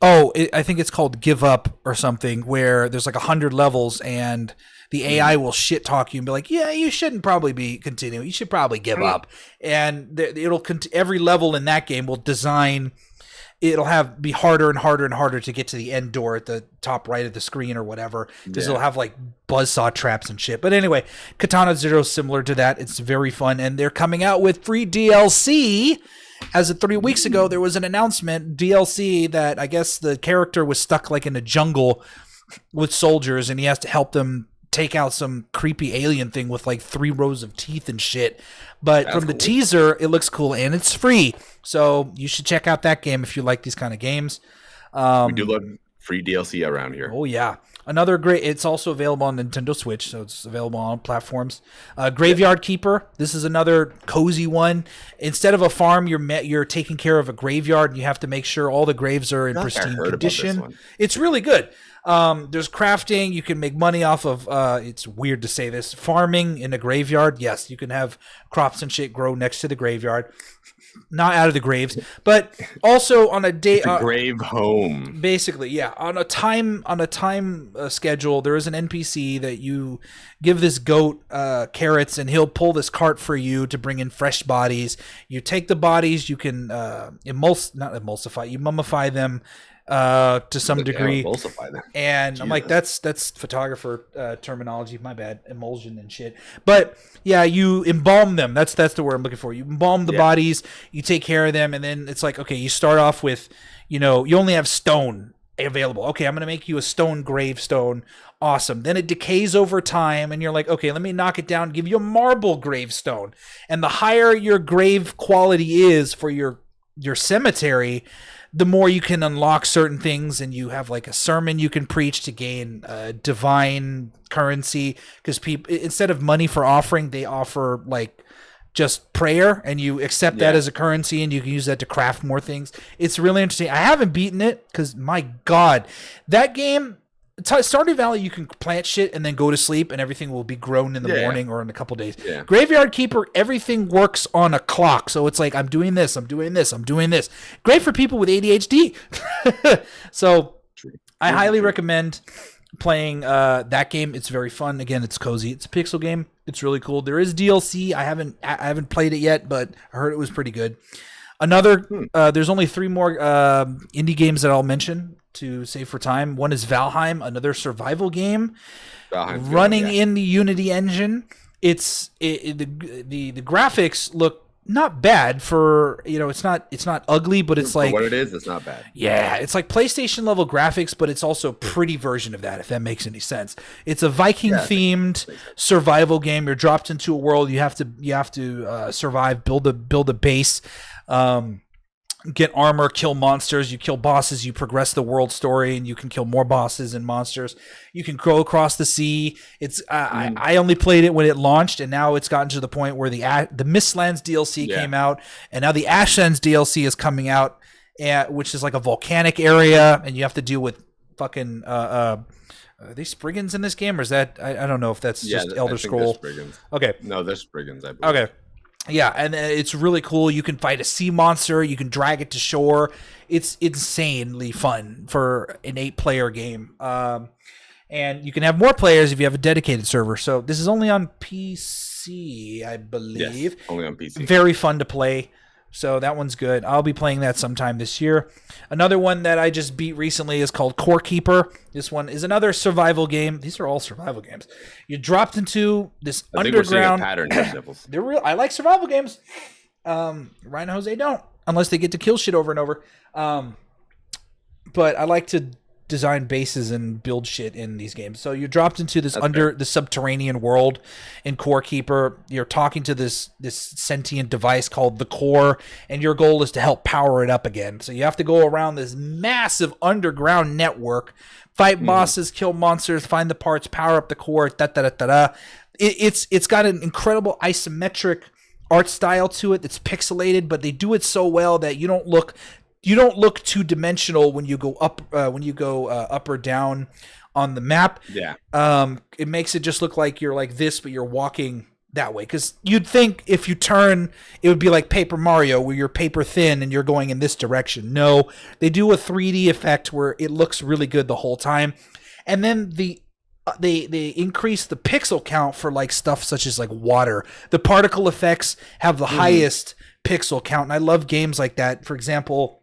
I think it's called Give Up or something, where there's like 100 levels and the AI will shit talk you and be like, yeah, you shouldn't probably be continuing. You should probably give up. And every level in that game will be harder and harder and harder to get to the end door at the top right of the screen or whatever, because it'll have like buzzsaw traps and shit. But anyway, Katana Zero is similar to that. It's very fun, and they're coming out with free DLC. As of 3 weeks ago, there was an announcement, DLC, that I guess the character was stuck like in a jungle with soldiers, and he has to help them take out some creepy alien thing with like 3 rows of teeth and shit. But from the teaser, it looks cool, and it's free. So you should check out that game if you like these kind of games. We do love free DLC around here. Oh, yeah. Another great, it's also available on Nintendo Switch, so it's available on platforms. Graveyard Keeper, this is another cozy one. Instead of a farm, you're taking care of a graveyard, and you have to make sure all the graves are in pristine condition. It's really good. There's crafting. You can make money off of, it's weird to say this, farming in a graveyard. Yes, you can have crops and shit grow next to the graveyard. Not out of the graves, but also on a day, grave home. Basically, yeah. On a time schedule, there is an NPC that you give this goat carrots, and he'll pull this cart for you to bring in fresh bodies. You take the bodies, you can you mummify them to some degree. And I'm like, that's photographer terminology. My bad, emulsion and shit. But yeah, you embalm them. That's the word I'm looking for. You embalm the bodies. You take care of them, and then it's like, okay, you start off with, you only have stone available. Okay, I'm gonna make you a stone gravestone. Awesome. Then it decays over time, and you're like, okay, let me knock it down, give you a marble gravestone. And the higher your grave quality is for your cemetery, the more you can unlock certain things, and you have like a sermon you can preach to gain divine currency, because people, instead of money for offering, they offer like just prayer, and you accept that as a currency, and you can use that to craft more things. It's really interesting. I haven't beaten it because, my God, that game, Stardew Valley, you can plant shit and then go to sleep, and everything will be grown in the morning or in a couple days. Yeah. Graveyard Keeper, everything works on a clock. So it's like, I'm doing this, I'm doing this, I'm doing this. Great for people with ADHD. So I highly recommend playing that game. It's very fun. Again, it's cozy. It's a pixel game. It's really cool. There is DLC. I haven't played it yet, but I heard it was pretty good. Another, there's only 3 more indie games that I'll mention to save for time. One is Valheim, another survival game running in the Unity engine. The graphics look not bad for, it's not ugly, but it's like, what it is, it's not bad. Yeah, it's like PlayStation level graphics, but it's also a pretty version of that, if that makes any sense. It's a Viking themed survival game. You're dropped into a world. You have to survive, build a base, get armor, kill monsters. You kill bosses, you progress the world story, and you can kill more bosses and monsters. You can go across the sea. It's I only played it when it launched, and now it's gotten to the point where the Mistlands DLC came out, and now the Ashlands DLC is coming out, which is like a volcanic area, and you have to deal with fucking are they Spriggans in this game, or is that I don't know if that's just Elder Scroll. Okay, no, they're Spriggans, I believe. Okay. Yeah, and it's really cool. You can fight a sea monster. You can drag it to shore. It's insanely fun for an 8-player game. And you can have more players if you have a dedicated server. So this is only on PC. PC, I believe. Yes, only on PC. Very fun to play. So that one's good. I'll be playing that sometime this year. Another one that I just beat recently is called Core Keeper. This one is another survival game. These are all survival games. You dropped into this underground. I think we're seeing a pattern here, Sniffles. They're real. I like survival games. Ryan and Jose don't, unless they get to kill shit over and over. But I like to design bases and build shit in these games. So you're dropped into this the subterranean world in Core Keeper. You're talking to this sentient device called the Core, and your goal is to help power it up again. So you have to go around this massive underground network, fight bosses, kill monsters, find the parts, power up the Core. It's got an incredible isometric art style to it that's pixelated, but they do it so well that you don't look two-dimensional when you go up up or down on the map. Yeah. It makes it just look like you're like this, but you're walking that way. Because you'd think if you turn, it would be like Paper Mario, where you're paper thin and you're going in this direction. No, they do a 3D effect where it looks really good the whole time. And then they increase the pixel count for like stuff such as like water. The particle effects have the highest pixel count, and I love games like that. For example,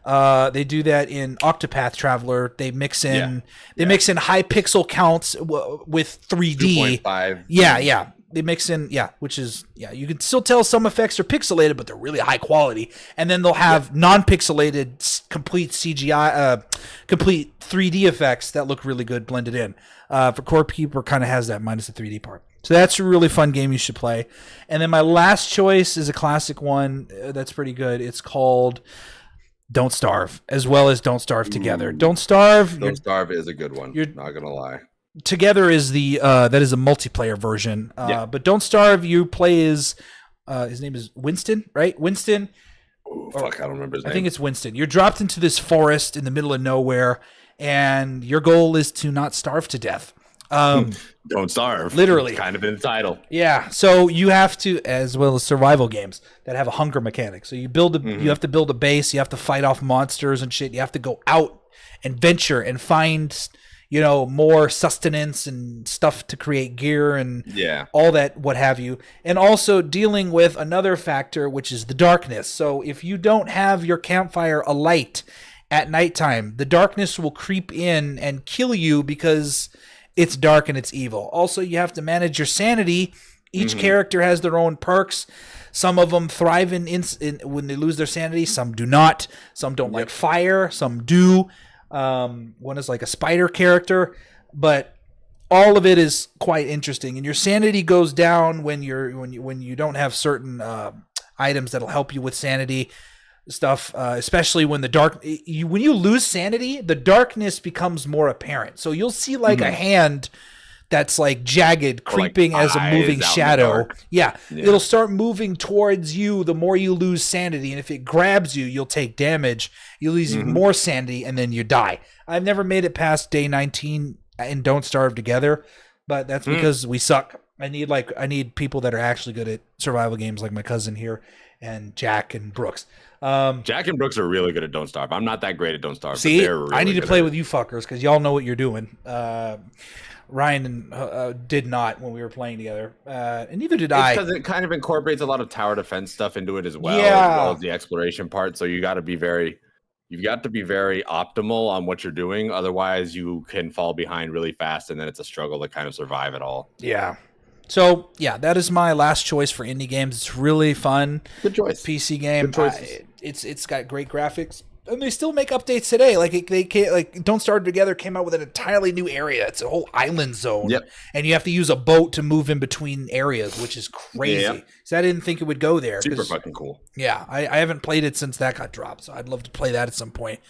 they do that in Octopath Traveler. They mix in high pixel counts with 3D. 2.5. Yeah. They mix in, which is, you can still tell some effects are pixelated, but they're really high quality. And then they'll have non-pixelated, complete CGI, complete 3D effects that look really good blended in. For Core Keeper kind of has that minus the 3D part. So that's a really fun game you should play. And then my last choice is a classic one that's pretty good. It's called Don't Starve, as well as Don't Starve Together. Don't Starve. Don't Starve is a good one. You're not gonna lie. Together is that is a multiplayer version. But Don't Starve, you play as his name is Winston, right? Winston. Ooh, fuck, I don't remember his name. I think it's Winston. You're dropped into this forest in the middle of nowhere, and your goal is to not starve to death. Don't starve. Literally. It's kind of in the title. Yeah. So you have to, as well as survival games that have a hunger mechanic. So you you have to build a base. You have to fight off monsters and shit. You have to go out and venture and find, more sustenance and stuff to create gear and all that, what have you. And also dealing with another factor, which is the darkness. So if you don't have your campfire alight at nighttime, the darkness will creep in and kill you because it's dark and it's evil. Also, you have to manage your sanity. Each character has their own perks. Some of them thrive in when they lose their sanity. Some do not. Some don't like fire. Some do. One is like a spider character. But all of it is quite interesting. And your sanity goes down when you don't have certain items that'll help you with sanity stuff, especially when when you lose sanity, the darkness becomes more apparent. So you'll see like a hand that's like jagged creeping like as a moving shadow. Yeah, it'll start moving towards you the more you lose sanity, and if it grabs you, you'll take damage. You lose even more sanity, and then you die. I've never made it past day 19 and Don't Starve Together, but that's because we suck. I need people that are actually good at survival games, like my cousin here and Jack and Brooks. Jack and Brooks are really good at Don't Starve. I'm not that great at Don't Starve. See, really I need to play with you fuckers because y'all know what you're doing. Ryan did not when we were playing together, and neither did I. Because it kind of incorporates a lot of tower defense stuff into it as well as the exploration part. So you got to be very optimal on what you're doing. Otherwise, you can fall behind really fast, and then it's a struggle to kind of survive it all. Yeah. So, that is my last choice for indie games. It's really fun. Good choice. PC game. It's got great graphics. And they still make updates today. Like Don't Starve Together came out with an entirely new area. It's a whole island zone. Yep. And you have to use a boat to move in between areas, which is crazy. Yep. So I didn't think it would go there. Super fucking cool. Yeah, I haven't played it since that got dropped, so I'd love to play that at some point.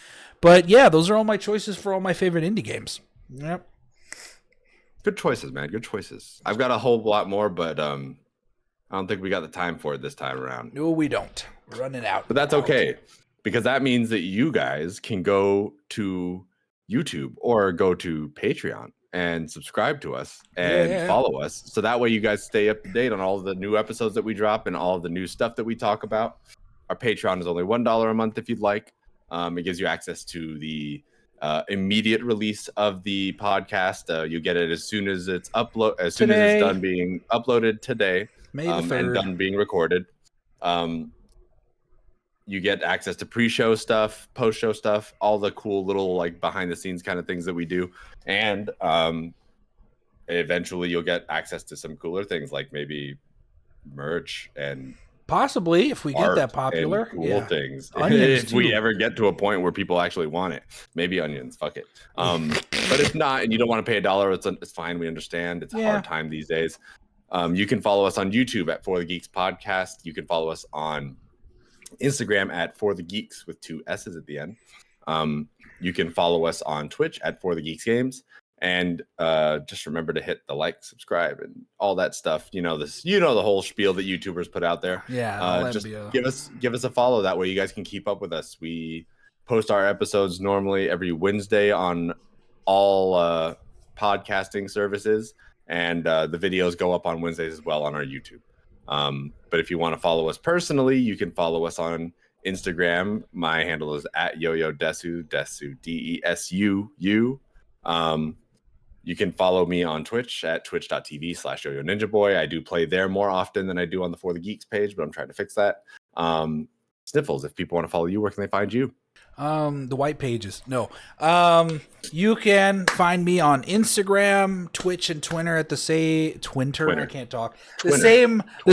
But those are all my choices for all my favorite indie games. Yep. Good choices, man. Good choices. I've got a whole lot more, but I don't think we got the time for it this time around. No, we don't. We're running out. But that's okay, because that means that you guys can go to YouTube or go to Patreon and subscribe to us and follow us. So that way you guys stay up to date on all of the new episodes that we drop and all of the new stuff that we talk about. Our Patreon is only $1 a month if you'd like. It gives you access to the immediate release of the podcast. You get it as soon as it's as it's done being uploaded today, May the 3rd. and done being recorded. You get access to pre-show stuff, post-show stuff, all the cool little like behind-the-scenes kind of things that we do, and eventually you'll get access to some cooler things like maybe merch and possibly if we get that popular, cool things. If we ever get to a point where people actually want it, maybe onions. Fuck it. But if not, and you don't want to pay $1, it's fine. We understand. It's a hard time these days. You can follow us on YouTube at For the Geeks Podcast. You can follow us on Instagram at For the Geeks with 2 S's at the end. You can follow us on Twitch at For the Geeks Games, and just remember to hit the like, subscribe, and all that stuff. You know the whole spiel that YouTubers put out there. Yeah, just give us a follow. That way you guys can keep up with us. We post our episodes normally every Wednesday on all podcasting services, and the videos go up on Wednesdays as well on our YouTube. But if you want to follow us personally, you can follow us on Instagram. My handle is at YoYoDesu, Desu. You can follow me on Twitch at twitch.tv/YoYoNinjaBoy. I do play there more often than I do on the For the Geeks page, but I'm trying to fix that. Sniffles, if people want to follow you, where can they find you? The white pages. No. You can find me on Instagram, Twitch, and Twitter at the same Twitter. I can't talk. The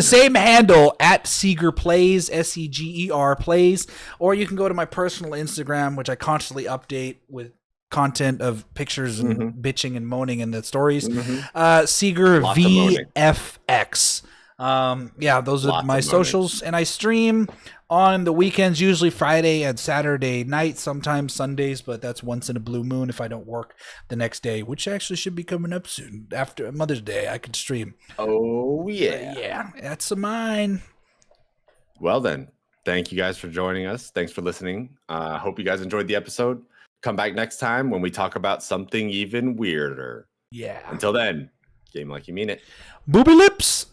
same handle at Seeger Plays, SEGER Plays, or you can go to my personal Instagram, which I constantly update with content of pictures and bitching and moaning in the stories. Seeger VFX. Those are my socials, and I stream on the weekends, usually Friday and Saturday night, sometimes Sundays, but that's once in a blue moon if I don't work the next day, which actually should be coming up soon. After Mother's Day, I could stream. Oh, yeah. Yeah, that's mine. Well, then, thank you guys for joining us. Thanks for listening. Hope you guys enjoyed the episode. Come back next time when we talk about something even weirder. Yeah. Until then, game like you mean it. Booby lips.